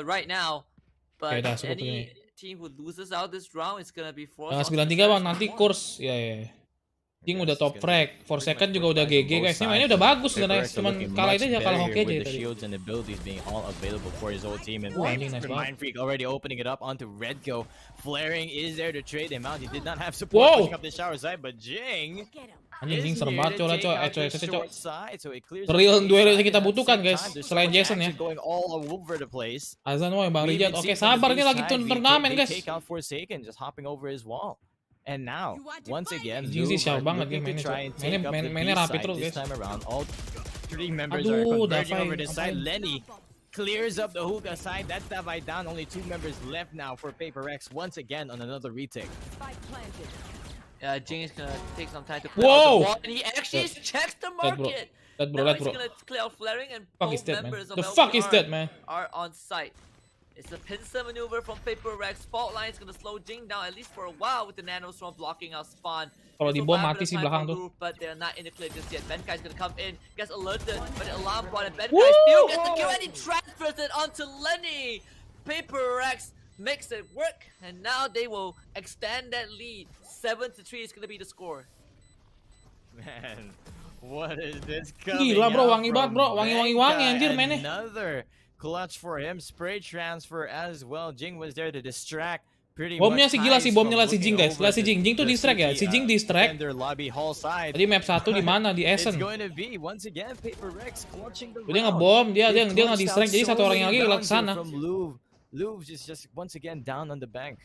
right now, but Oke, dah, cukup any ini. team who loses out this round is gonna be forced. Jangan 93 bang, nanti kurs. Ya. Jing udah top frag, Forsaken juga udah GG guys. Ini mainnya udah bagus sebenarnya, cuman kalah itu aja kalau hoki aja with the tadi. shields and abilities being all available for his whole team. And Anjing, nice banget. Mindfreak already opening it up onto Redco. Flaring is there to trade him out. He did not have support Wow. pushing up the shower side, but Jing Anjing Jing is serem here banget to coy, take out coy, the coy. short side, so it clears Real up the duel yang side, kita and at the butuhkan, same guys. time, there's Selain so much Jason ya. action going all over the place. Azan woy Bang We Rijat. even Oke, see from the sabar B ini lagi side, turnamen they guys. take out Forsaken, just hopping over his wall. And now, once again, Jing sih Louvre sial banget looking dia to try and mainnya. take up the Mainnya B rapi side terus this guys. time around. All 3 members Aduh, are converging Davai, over this side. Davai. Lenny clears up the hookah side. That's Davai down. Only 2 members left now for PaperRex once again on another retake. Jing is gonna take some time to clear Whoa! out the wall, and he actually checks the That bro. market. That bro, Now that he's bro. gonna clear out flaring, and Fuck both is that man? members of The fuck is LVR that man? are on site. It's a pincer maneuver from PaperRex. Fault line is gonna slow Jing down at least for a while with the nanoswarm blocking out spawn. Kalau It's di a bom while mati bit of sih time belakang for tuh. Louvre, but they're not in the clear just yet. Benkai's gonna come in, gets alerted, but the alarm bot and Benkai Woo! still gets the kill, and he transfers it onto Lenny. PaperRex makes it work, and now they will extend that lead. 7-3 is gonna be the score. Man, what is this coming Gila bro, out wangi banget from bro. Wangi-wangi Benkai? anjir mainnya. Another clutch for him. Spray transfer as well. Jing was there to distract. Pretty Bomnya much sih gila Heist sih, bomnya from lah si Jing looking guys. over Lah si to Jing tuh the distract ya. Si city, Jing distract. defender lobby hall side. Tadi map 1 di mana? Di It's Essen. going to be once again PaperRex clutching the Dia round. ngebom, dia They nggak clutched distract. out Jadi so satu orang yang many lagi ke rounds here sana. from Louvre. Louvre is just once again down on the bank.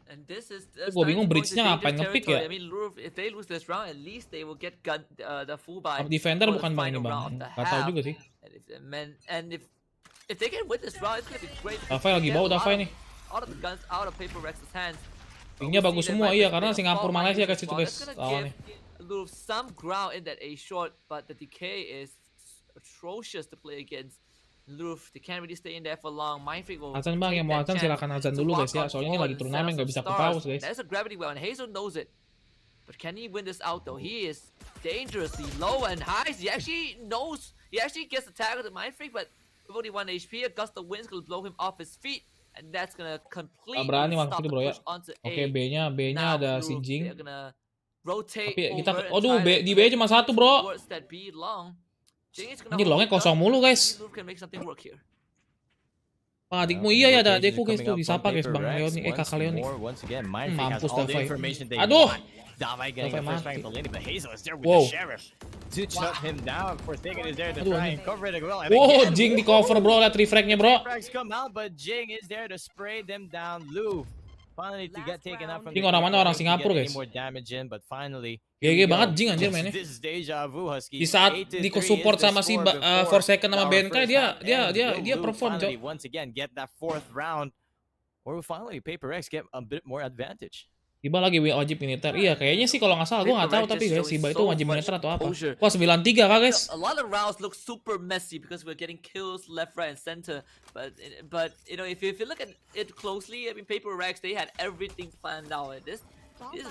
And this is Gua bingung bridge-nya ngapain nge-pick ya? I mean, Louvre, if they lose this round, at least they will get gun the full buy. Top defender for the bukan bang ini final bang. round of the Gak tahu half. juga sih. And if they can win this round, it's gonna be great. Dafai lagi bau Dafai nih. All of the guns out of PaperRex's hands. Pingnya bagus semua iya karena Singapura Malaysia guys itu guys. Lawannya. Louvre some ground in that A short, but the decay is atrocious to play against. Louvre, they can't really stay in there for long. Mindfreak will Azan bang, yang mau azan silakan azan dulu guys ya. Soalnya ini lagi turnamen nggak bisa ke pause guys. There's a gravity well, and Hazel knows it. But can he win this out though? He is dangerously low and high. He actually knows. He actually gets the tag with the Mindfreak, but with only 1 HP, a gust of wind's gonna blow him off his feet, and that's gonna completely Berani stop masuk the itu bro ya. push onto A. Oke B-nya ada si Jing. They're gonna rotate Tapi kita, over and aduh try to di B cuma satu bro. towards that B long. Jing is gonna Ini hold longnya it up. kosong mulu guys. Louvre can make something work here. Pak adikmu iya ya ada adikku guys tuh disapa guys bang Leon nih kakak Leon nih. Mampus Dafai. Aduh. Dafai getting Dafai the first mati. rank, but Lenny, but Hazel is there with Wow. the sheriff to shut him down. Forsaken is there to Aduh, try anjing. and cover it as well. And Wow again, Jing di cover bro, lihat refragnya bro. Frags come out, but Jing is there to spray them down. Louvre finally to get taken out from Jing the orang mana? game. Orang To Singapura, get guys. any more damage in, but finally GG banget Jing anjir mainnya. this is deja vu, Husky. Di saat 8-3 di is support the sama si score before Forsaken sama our BNK first dia half ends. Will dia Louvre perform finally cok. once again get that 4th round, or will finally PaperRex get a bit more advantage? Tiba lagi wajib militer. Iya kayaknya sih kalau nggak salah gue nggak tahu tapi guys Siba itu wajib militer atau apa. Wah 9-3 kak guys. A lot of rounds look super messy because we're getting kills left, right, and center. But you know, if you look at it closely, I mean, PaperRex, they had everything planned out. This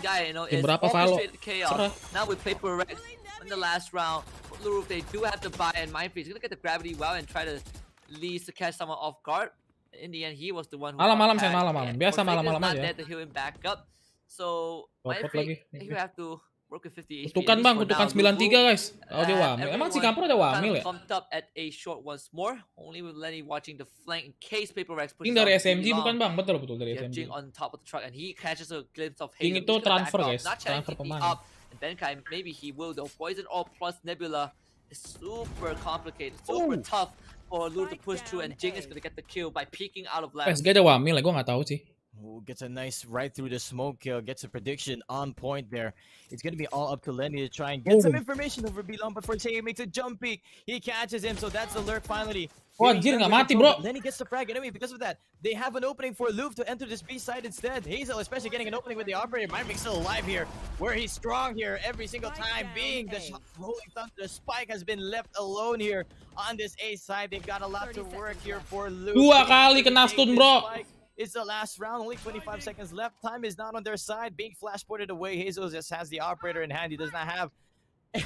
guy, you know, is Berapa Valo? orchestrated chaos. Serah. Now with PaperRex in the last round, Louvre, they do have to buy and Mindfreak. He's gonna get the gravity well and try to lead to catch someone off guard. In the end, he was the one who Malam-malam got saya tagged, malam-malam. and Biasa Forsaken is malam-malam not aja. there to heal him back up. So Copot Mindfreak, lagi. you have to work with 50 HP. Kutukan bang, kutukan 93 guys. Oh dia wamil. Emang Singapura ada wamil ya? Pumped up at A short once more, only with Lenny watching the flank in case PaperRex pushes Jing dari out SMG too bukan long. bang? Betul dari You have SMG. Jing on top of the truck, and he catches a glimpse of Jing Hazel. itu He's gonna transfer, back off, guys. not trying Transfer to keep me pemain. up. And Benkai, maybe he will though. Poison Orb plus Nebula is super complicated, super tough for Louvre to push through, and Jing is gonna get the kill by peeking out of left. PSG ada wamil ya, gue nggak tahu sih. Ooh, gets a nice right through the smoke kill, gets a prediction on point there. It's going to be all up to Lenny to try and get some information over Belong, but Forsaken makes a jump peek. He catches him, so that's the lurk finally. Wah, Getting anjir, them nggak under mati, control, bro. but Lenny gets the frag enemy because of that. They have an opening for Louvre to enter this B side instead. Hazel especially getting an opening with the operator. Mindfreak still alive here, where he's strong here every single time, being the rolling thunder. The Spike has been left alone here on this A side. They've got a lot to work here for Louvre. Dua kali kena stun, bro. It's the last round, only 25 seconds left. Time is not on their side. Being flash ported away, Hazel just has the operator in hand. He does not have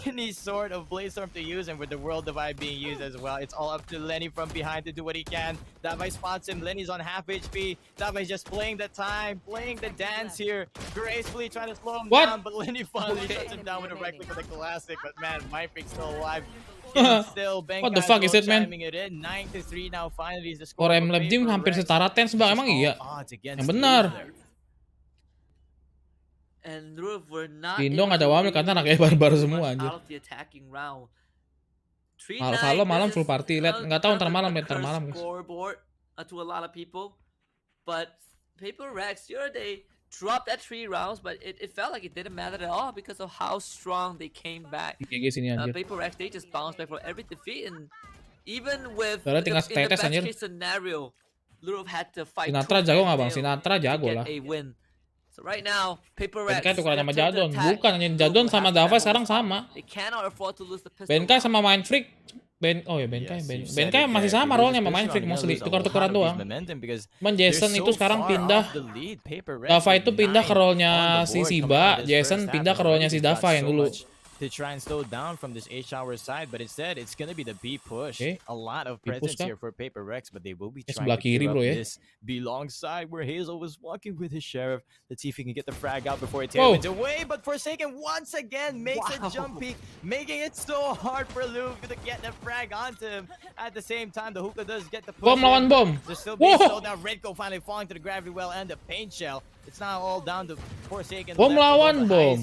any sort of Blaze Storm to use, and with the World Divide being used as well, it's all up to Lenny from behind to do what he can. Dafai spots him. Lenny's on half HP. Dafai's just playing the time, playing the dance here, gracefully trying to slow him down, but Lenny finally shuts him down with a reckless with a classic. But man, Mindfreak's still alive. Still, What the fuck is it, man? 9-3 now. Finally, is the Core score. M-Lab Team hampir setara Tens bang, emang iya? Yang benar. And Louvre were not Indo nggak ada able to wamil really karena anaknya get barbar much semua anjir. out of the attacking round. Halo malam This full is party. Lihat nggak tahu ntar malam guys. scoreboard to a lot of people, but PaperRex, they dropped that 3 rounds, but it felt like it didn't matter at all because of how strong they came back. GG sini anjir. PaperRex, they just bounced back for every defeat, and even with Soalnya tinggal in the tetes, best anjir. case scenario, Louvre had to fight. Sinatra jago nggak bang? Sinatra jago lah. A win. So right now, PaperRex. BNK tukeran sama Jadon. Bukan, hanya Jadon sama Dafai sekarang sama. They cannot afford to lose the pistol. BNK sama Mindfreak. BNK masih sama role-nya sama Mindfreak, mostly tukar-tukaran doang. Cuman Jason itu sekarang pindah. Dafai itu pindah ke role-nya si Siba, Jason pindah ke role-nya si Dafai yang dulu. To try and slow down from this A shower side, but instead it's gonna be the B push. Okay. A lot of B presence push here for PaperRex, but they will be trying sebelah to give kiri, up bro, ya. this belong side where Hazel was walking with his sheriff. Let's see if he can get the frag out before it Whoa. tails away. But Forsaken once again makes a jump peek, making it so hard for Louvre to get the frag onto him. At the same time, the hookah does get the push. Bom lawan bom. They're still being Whoa. slowed down. Redco finally falling to the gravity well and the paint shell. It's now all down to Forsaken. Bom left alone, lawan but bom.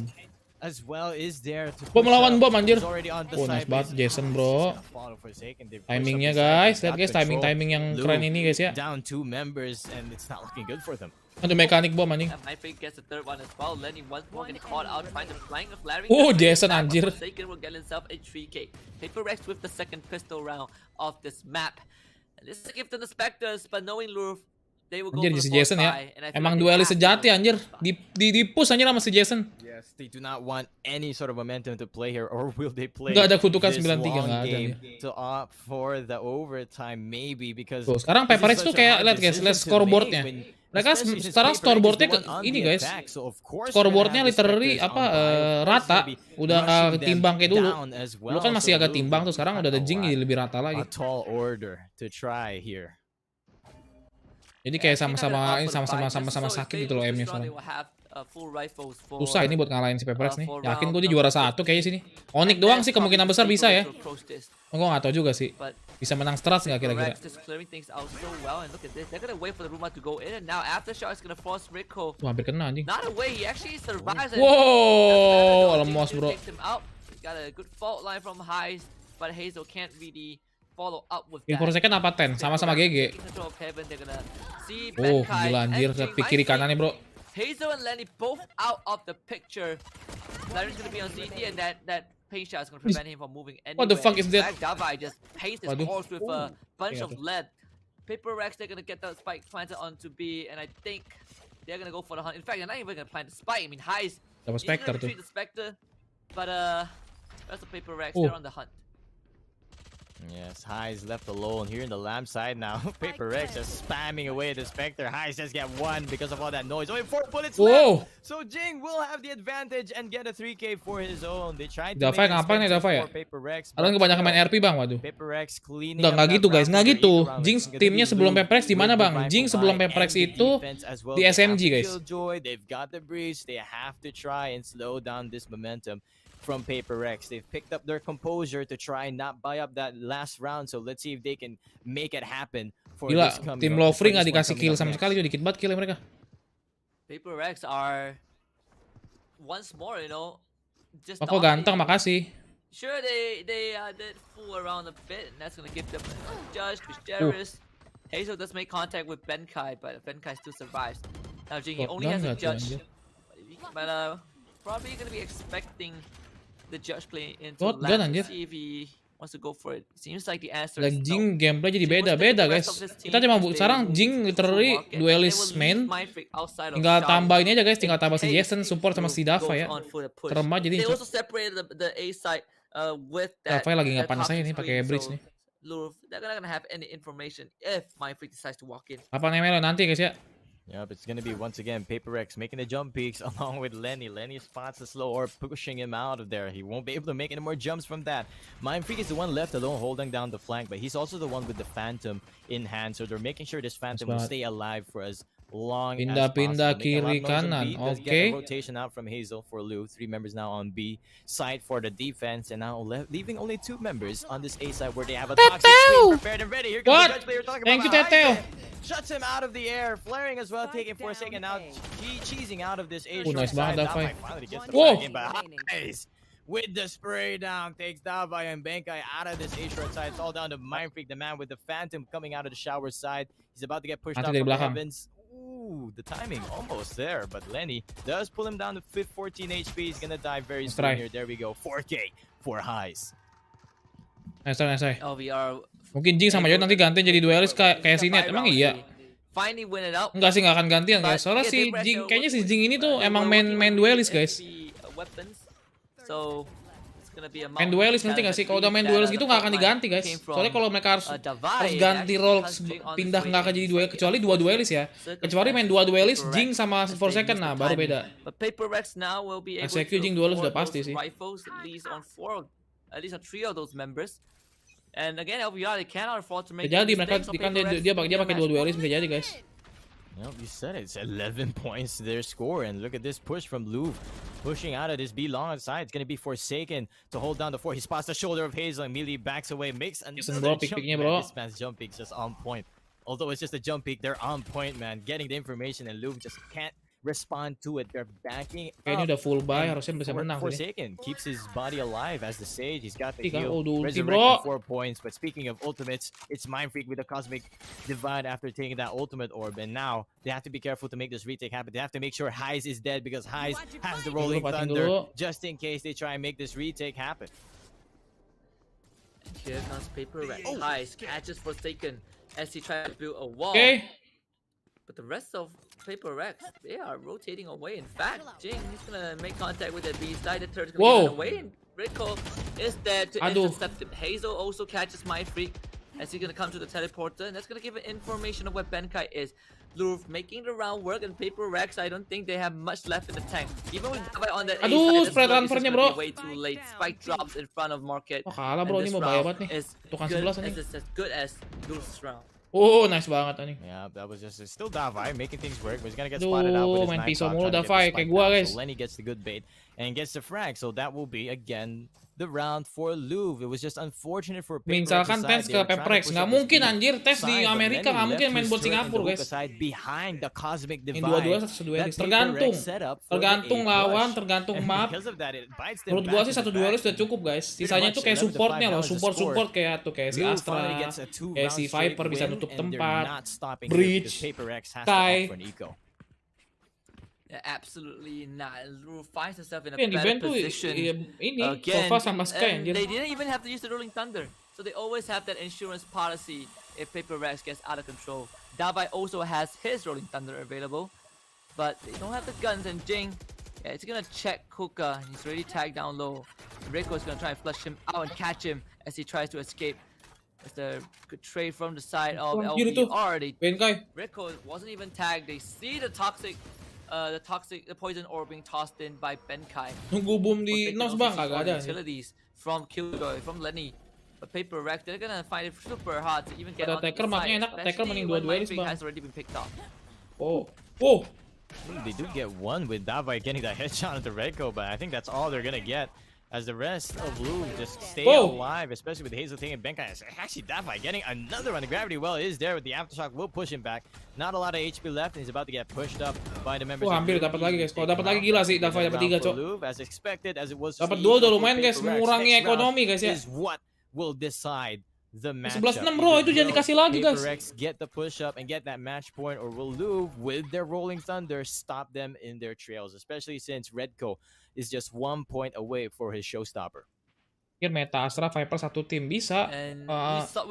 as well is there to Bom push lawan up. bom, anjir. He's already on the Oh, side nice banget base. Jason, bro. Just gonna follow Forsaken. They've pushed Timingnya up the side, guys, they've lihat got guys control. timing yang Louvre keren ini guys ya. down 2 members and it's not looking good for them. Aduh mekanik bom anjing. And my fake gets the third one as well. Lenny once more getting caught out trying to flank of Larry. Oh, Jason anjir. Forsaken will get himself a 3K. PaperRex with the second pistol round of this map. And this is a gift to the Spectres, but knowing Louvre, they will go Anjir for the si fourth Jason ya. try, and I feel Emang like they duelis have to sejati go. anjir. Di push anjir sama si Jason. Yes, they do not want any sort of momentum to play here, or will they play Nggak ada kutukan this 9-3, long nggak ada game nih. to opt for the overtime maybe because Tuh, sekarang this is PaperRex such tuh a kayak hard lihat guys, decision lihat to scoreboardnya. make when- Mereka especially since sekarang PaperRex is scoreboardnya the one on ini the guys. attack, so of course Scoreboardnya they're gonna have the literally Spectres apa on fire. Of course rata, they'll be udah nggak rushing them ketimbang kayak dulu. down as well, Dulu kan masih so agak Louvre timbang tuh, sekarang udah ada a jing lot. jadi lebih rata A lagi. tall order to try here. Jadi kayak sama-sama sakit gitu loh aimnya soalnya. Susah ini buat ngalahin si PaperRex nih. Yakin gue dia juara 1 kayaknya sini. Onyx doang sih kemungkinan besar bisa ya. Gue nggak tahu juga sih. Bisa menang Strats nggak kira-kira? Wah, hampir kena anjing. Wow, almost bro. Info second apa 10? Sama-sama GG. Oh, gila anjir. Lihat kiri kanannya bro. Hazel and Lenny both out of the picture. Larry's gonna be on CD and that paint shot is gonna prevent him from moving anywhere. What the fuck is that? Davai just paints his Waduh. horse with a bunch Iya of tuh. lead. PaperRex, they're gonna get the spike planted onto B, and I think they're gonna go for the hunt. In fact, they're not even gonna plant the spike. I mean, Heist, Dapat he's Spectre gonna tuh. retreat the Spectre, but that's the PaperRex. Oh. They're on the hunt. Yes, Highs left alone here in the lamp side now. PaperRex just spamming away the Spectre. Highs just get one because of all that noise. Only 4 bullets Whoa. left. So Jing will have the advantage and get a 3K for his own. They tried to Davai make ngapain nih expensive Davai ya? for PaperRex. Kalian kebanyakan main RP bang, waduh. PaperRex cleaning Nggak up gitu that guys, round nggak for the gitu. eco round. Jing It's gonna timnya be sebelum Louvre PaperRex di mana with bang? the Jing rifle sebelum buy PaperRex and the itu defense as well. di They have SMG the guys. Killjoy, they've got the breach. They have to try and slow down this momentum from PaperRex. They've picked up their composure to try and not buy up that last round. So let's see if they can make it happen for Gila, this coming tim up- Louvre for nggak this one dikasih coming kill up sama next. sekali, tuh dikit banget killnya mereka. PaperRex are once more, you know, just. Kok ganteng, makasih. Sure, they did fool around a bit, and that's gonna give them a judge, Viserys. Hazel does make contact with Benkai, but Benkai still survives. Now Jing, he only has a Shotgun nggak tuh, judge, anjir? but probably gonna be expecting the judge play into Shotgun, last to anjir. see if he wants to go for it. Seems like the answer Dan is Jing no. gameplay jadi Jing will stick with beda-beda the guys. rest of his team Kita cuma as they sekarang move Jing to literally full market. duelist They will main. leave Mindfreak outside of Tinggal Shadow. tambah ini aja guys, tinggal tambah si In Jason case support sama si Dava goes ya. on for the push. Serem aja They nih. also separated the A side with that. Dava lagi that nggak panas top aja nih pakai screen, bridge so nih. Louvre, they're not gonna have any information if Mindfreak decides to walk in. Apa namanya nanti guys ya? Yep, it's gonna be once again PaperRex making the jump peaks along with Lenny. Lenny spots the slow or pushing him out of there. He won't be able to make any more jumps from that. Mindfreak is the one left alone holding down the flank, but he's also the one with the Phantom in hand. So they're making sure this Phantom will banget. stay alive for as long Pindah-pindah as possible. Making a lot kiri of noise on kanan, B. Does get oke. a rotation out from Hazel for Lou. 3 members now on B side for the defense, and now leaving only 2 members on this A side where they have a toxic screen prepared and ready. Here comes What? the judge player talking Thank you, about Teteo. Shuts him out of the air, flaring as well, taking Forsaken out, cheesing out of this A short nice side. banget, Davai. Davai finally gets the Whoa. frag in, but Highs with the spray down takes Davai and Benkai out of this A short side. It's all down to Mindfreak, the man with the Phantom coming out of the shower side. He's about to get pushed Mati out dari from the belakang. heavens. Ooh, the timing almost there, but Lenny does pull him down to 14 HP. He's gonna die very Nice soon try. here. There we go, 4K for Highs. Nice try, nice try. LVR Mungkin Jing sama Joy nanti gantian jadi duelist kayak Sinet. Emang iya? finally win it out. Enggak sih, nggak akan gantian But guys. Soalnya yeah, si they Jing, were kayaknya si working Jing ini with- tuh they emang were main working main with duelist guys. SB weapons. So it's gonna be a Main duelist nanti nggak sih? Kalau udah main duelist gitu nggak akan diganti guys. Soalnya kalau mereka harus ganti role pindah nggak akan jadi duel kecuali 2 duelist ya. Kecuali main 2 duelist Jing sama Forsaken, nah baru beda. But PaperRex now will be able SQ Jing duelist udah pasti sih. rifles at least on 3 of those members. And again, LVR they cannot afford to make Bisa jadi mereka mistakes, so kan PaperRex dia pakai will 2 match duelist point. bisa jadi guys. Yep, you said it. It's 11 points to their score. And look at this push from Louvre. Pushing out of this B long side. It's going to be Forsaken to hold down the 4. He spots the shoulder of Hazel. Immediately backs away. Makes Listen, another bro, pick jump. picknya, Man, bro. this man's jump peak's just on point. Although it's just a jump peak, they're on point, man. Getting the information, and Louvre just can't respond to it. They're backing Kayaknya up. udah full buy, And harusnya bisa menang sih. Forsaken keeps his body alive as the Sage. He's got the Ika, heal, udah ulti, resurrecting bro. 4 points. But speaking of ultimates, it's Mind Freak with the Cosmic Divide after taking that ultimate orb. And now they have to be careful to make this retake happen. They have to make sure Heis is dead because Heis has the Rolling Pating Thunder dulu. just in case they try and make this retake happen. Here comes PaperRex. Heis catches Forsaken as he tries to build a wall. Oke. But the rest of PaperRex, they are rotating away. In fact, Jing is gonna make contact with that B side. The turret's gonna Whoa. get away, and Rico is there to Aduh. intercept him. Hazel also catches Mind Freak as he's gonna come to the teleporter, and that's gonna give it information of where Benkai is. Louvre making the round work, and PaperRex, I don't think they have much left in the tank. Even with Dabai on that A Aduh, side, spread this transfernya, is gonna bro. be way too late. Spike drops in front of Market. Oh, kalah, and bro. this Ini mau bahaya round banget nih. is Tukang good 11 nih. as good as Louve's round. Oh, nice banget nih. Yeah, that was just it's still Davai making things work, but he's gonna get spotted out with his main knife pisau shot, mulu trying to get the Davai, spike kayak gua, down. guys. So Lenny gets the good bait and gets the frag, so that will be again the round for Louvre. It was just unfortunate for Misalkan tes ke PaperRex, nggak mungkin anjir tes di Amerika, nggak mungkin main buat Singapura guys. Behind the Cosmic Ini Divide. dua-dua satu duelis, tergantung lawan, tergantung map. Menurut gua sih satu duelis udah cukup guys. Sisanya tuh kayak supportnya loh, support kayak tuh kayak si Astra, kayak si Viper bisa nutup tempat, Breach, Kai. Yeah, absolutely not. Louvre finds himself in a Yang di better Ventus position ini again, Sofa sama Sky and anjir. they didn't even have to use the Rolling Thunder, so they always have that insurance policy if PaperRex gets out of control. Dabai also has his Rolling Thunder available, but they don't have the guns. And Jing, yeah, it's gonna check Kuka. He's already tagged down low. Rico is gonna try and flush him out and catch him as he tries to escape. It's a good trade from the side of Kiri tuh. LVR. Benkai. Rico wasn't even tagged. They see the poison orb being tossed in by Benkai. Nunggu boom di Nos bang, kagak ada. Utilities from Killjoy, from Lenny. But PaperRex, they're gonna find it super hard to even get Pada on the Taker maknya side, enak, Taker especially mending when dua-dualis, Mindfreak Bang. has already been picked off. Oh. They do get one with Davai getting that headshot at the Redco, but I think that's all they're gonna get. As the rest of Louvre just stay alive, especially with Hazel taking Benkai. Actually, Davai getting another one. The gravity well is there with the aftershock, will push him back. Not a lot of HP left, and he's about to get pushed up by the members. Wah, hampir dapat lagi guys. Kalau dapat lagi gila sih, Davai dapat 3, Cok. As expected, as it was. Dapat 2 udah lumayan guys, mengurangi ekonomi guys ya. Is what will decide the match. 11-6 bro, itu jangan dikasih lagi guys. PaperRex get the push up and get that match point, or will Louvre with their Rolling Thunder stop them in their trails, especially since Redco is just 1 point away for his showstopper. Meta Astra Viper satu tim bisa.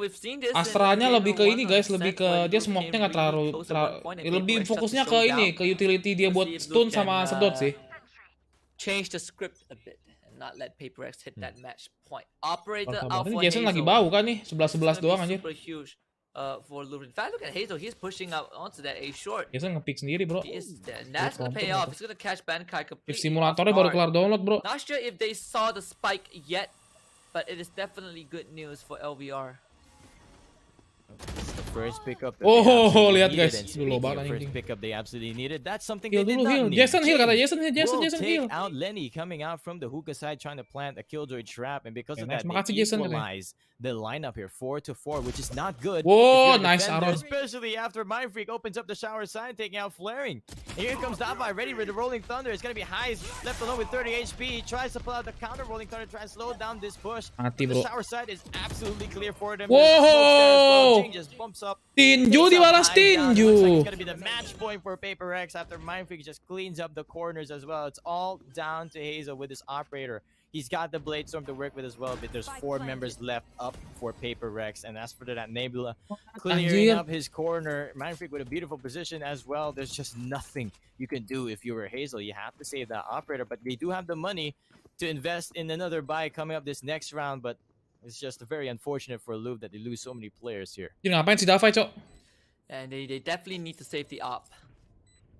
We've seen this Astranya lebih ke ini guys, lebih ke dia smoke-nya nggak terlalu lebih fokusnya ke ini, ke utility dia buat stun sama sedot sih. Change the script a bit and not let PaperRex hit that match point. Operator out for Jason Hazel. lagi bau kan nih, 11-11 doang anjir. Super huge for Louvre. In fact, look at Hazel. He's pushing out onto that A short. Jason nge-pick sendiri bro. He is there. And that's gonna pay off. He's gonna catch Benkai completely. Simulatornya baru kelar download bro. Not sure if they saw the spike yet, but it is definitely good news for LVR. First pickup. Lihat guys, dulu banget First pickup they absolutely needed. That's something heal they did dulu, not heal. need. Jason heal kata Jason take heal. out Lenny coming out from the hookah side trying to plant a killjoy trap, and because of nice. that, Makasih, they Jason, equalize the lineup here 4-4, which is not good. Whoa, if you're a nice defender, arrow. especially after Mind Freak opens up the shower side, taking out Flaring. And here comes Davai ready with the Rolling Thunder. It's gonna be Heis left alone with 30 HP. He tries to pull out the counter Rolling Thunder, tries to slow down this push. Mati, The bro. shower side is absolutely clear for them. Whoa! Jing just bumps up. Tinju dibalas tinju. It's gonna be the match point for PaperRex after Mind Freak just cleans up the corners as well. It's all down to Hazel with his operator. He's got the Blade Storm to work with as well, but there's 4 members left up for PaperRex. And as for that Nebula, clearing up his corner, Mind Freak with a beautiful position as well. There's just nothing you can do if you were Hazel. You have to save that operator, but they do have the money to invest in another buy coming up this next round, but it's just very unfortunate for Louvre that they lose so many players here. Jadi ngapain si Davai, Cok? And they definitely need to save the op.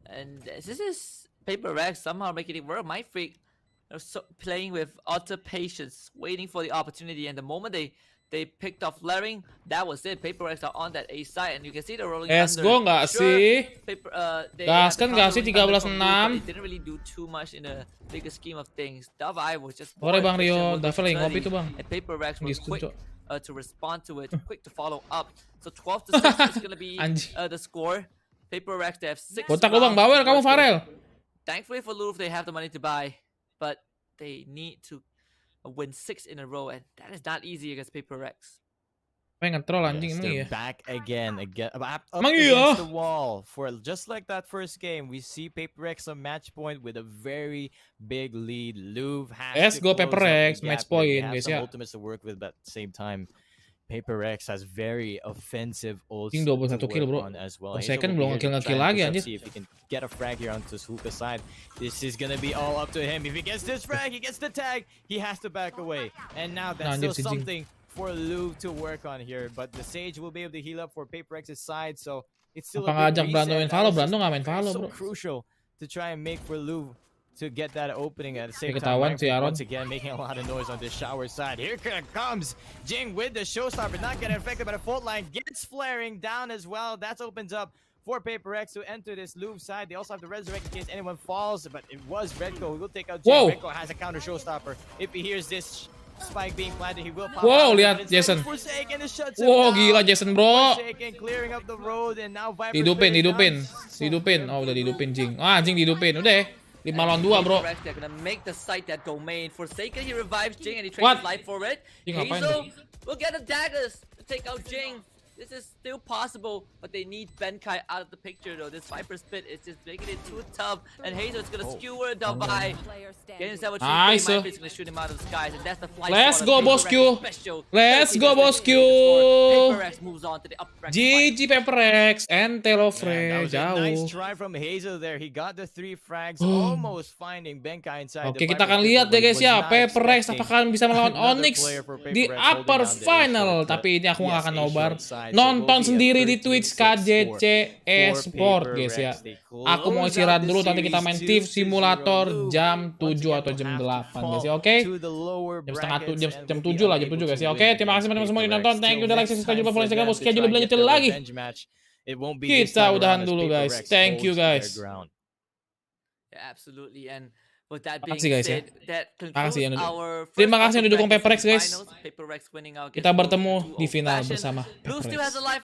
And this is PaperRex somehow making it work. Mind Freak playing with utter patience, waiting for the opportunity. And the moment they picked off Flaring, that was it. PaperRex are on that A side, and you can see the rolling thunder. Go nggak sih? Gaskan nggak sih 13-6? It didn't really do too much in the bigger scheme of things. Davai was just. Sore Bang Rio, Davai lagi ngopi tuh Bang. And PaperRex was quick to respond to it, quick to follow up. So 12-6 is gonna be the score. PaperRex, they have 6 Botak lu bang, rounds bawel to kamu work with. Farel. Thankfully for Louvre, they have the money to buy, but they need to win 6 in a row, and that is not easy against PaperRex. Pengen nge-troll anjing Yes, emang they're iya. back again, up Emang iya? against the wall. For just like that first game, we see PaperRex on match point with a very big lead. Louvre has Let's to go close up PaperRex, the match gap here. They point, have guys some ya. ultimates to work with, but at the same time, PaperRex has very offensive ults Anjing to 21 kill, work bro. on as well. Per Hazel second will be belum here to nge-kill try and lagi, push up, anjir. see if he can get a frag here onto Hookah's side. This is gonna be all up to him. If he gets this frag, he gets the tag, he has to back away. And now that's Anjir, still si Jing. something for Louvre to work on here, but the Sage will be able to heal up for PaperRex's side, so it's still Apa a big ngajak Brando reset. main That Valo? is Brando just nggak main Valo, so bro. crucial to try and make for Louvre to get that opening at the same time. Ketahuan si Mindful Aaron. once again making a lot of noise on this shower side. Here comes Jing with the showstopper, not getting affected by the fault line, gets flaring down as well. That opens up for PaperRex to enter this Louvre side. They also have the resurrect in case anyone falls, but it was Redco who will take out Jing. Whoa. Redco has a counter showstopper. If he hears this spike being planted, he will pop Wow, out. lihat But instead Jason. Forsaken is shuts him Wow, down. gila Jason, bro. Forsaken clearing up the road, and now Viper's Dihidupin, Spirit is dihidupin. down. So Dihidupin. Oh, udah dihidupin Jing. Ah, Jing dihidupin. Udah ya. 5 lawan 2, bro. PaperRex, they're gonna make the site that domain. Forsaken, he revives Jing and he What? trades his life for it. Jing ngapain Hazel will get the daggers to take out Jing. This is still possible, but they need Benkai out of the picture though. This Viper Spit is just making it too tough, and Hazel is gonna skewer Davai. Getting himself a Nice. Viper is gonna shoot him out of the skies, and that's the flight. Let's spot go, on Bosque. PaperRex special. Let's 13 go, seconds Bosque. to score. PaperRex moves on to the upper bracket fight. GG PaperRex and Man, that Telofre was a nice jauh. try from Hazel there. He got the 3 frags, almost finding Benkai inside. Oke, the kita akan Viper lihat pit, deh but he guys was ya, not PaperRex expecting apakah bisa melawan another Onyx player for di PaperRex holding upper down the final. A-short, Tapi ini aku nggak yes, akan A-short nobar. side, so Nonton will be a sendiri di 13-6 Twitch score KGC Esport guys ya. PaperRex. They Aku mau close istirahat out the dulu, nanti kita main series Thief 2-0. Simulator Louvre jam once 7 again atau will jam have to 8 guys ya, fall oke? to the lower Jam setengah brackets jam, and jam will be 7 lah, jam unable 7 guys to ya. Oke, win terima kasih against teman-teman semua yang PaperRex. nonton. Thank you Till udah like, next subscribe, time juga for follow Instagram, them bos to try schedule and lebih get lanjutin their lagi. revenge match. It won't be this Kita time udahan around as dulu guys. PaperRex Thank you holds their guys. ground. Yeah, absolutely. And with that being Makasih, guys, ya. said, that Makasih yang concludes udah- our Terima first kasih yang upper udah dukung bracket PaperRex, guys. semifinals. PaperRex winning out Kita against bertemu Louvre in di 2-0 final fashion. bersama Louvre still has a PaperRex. life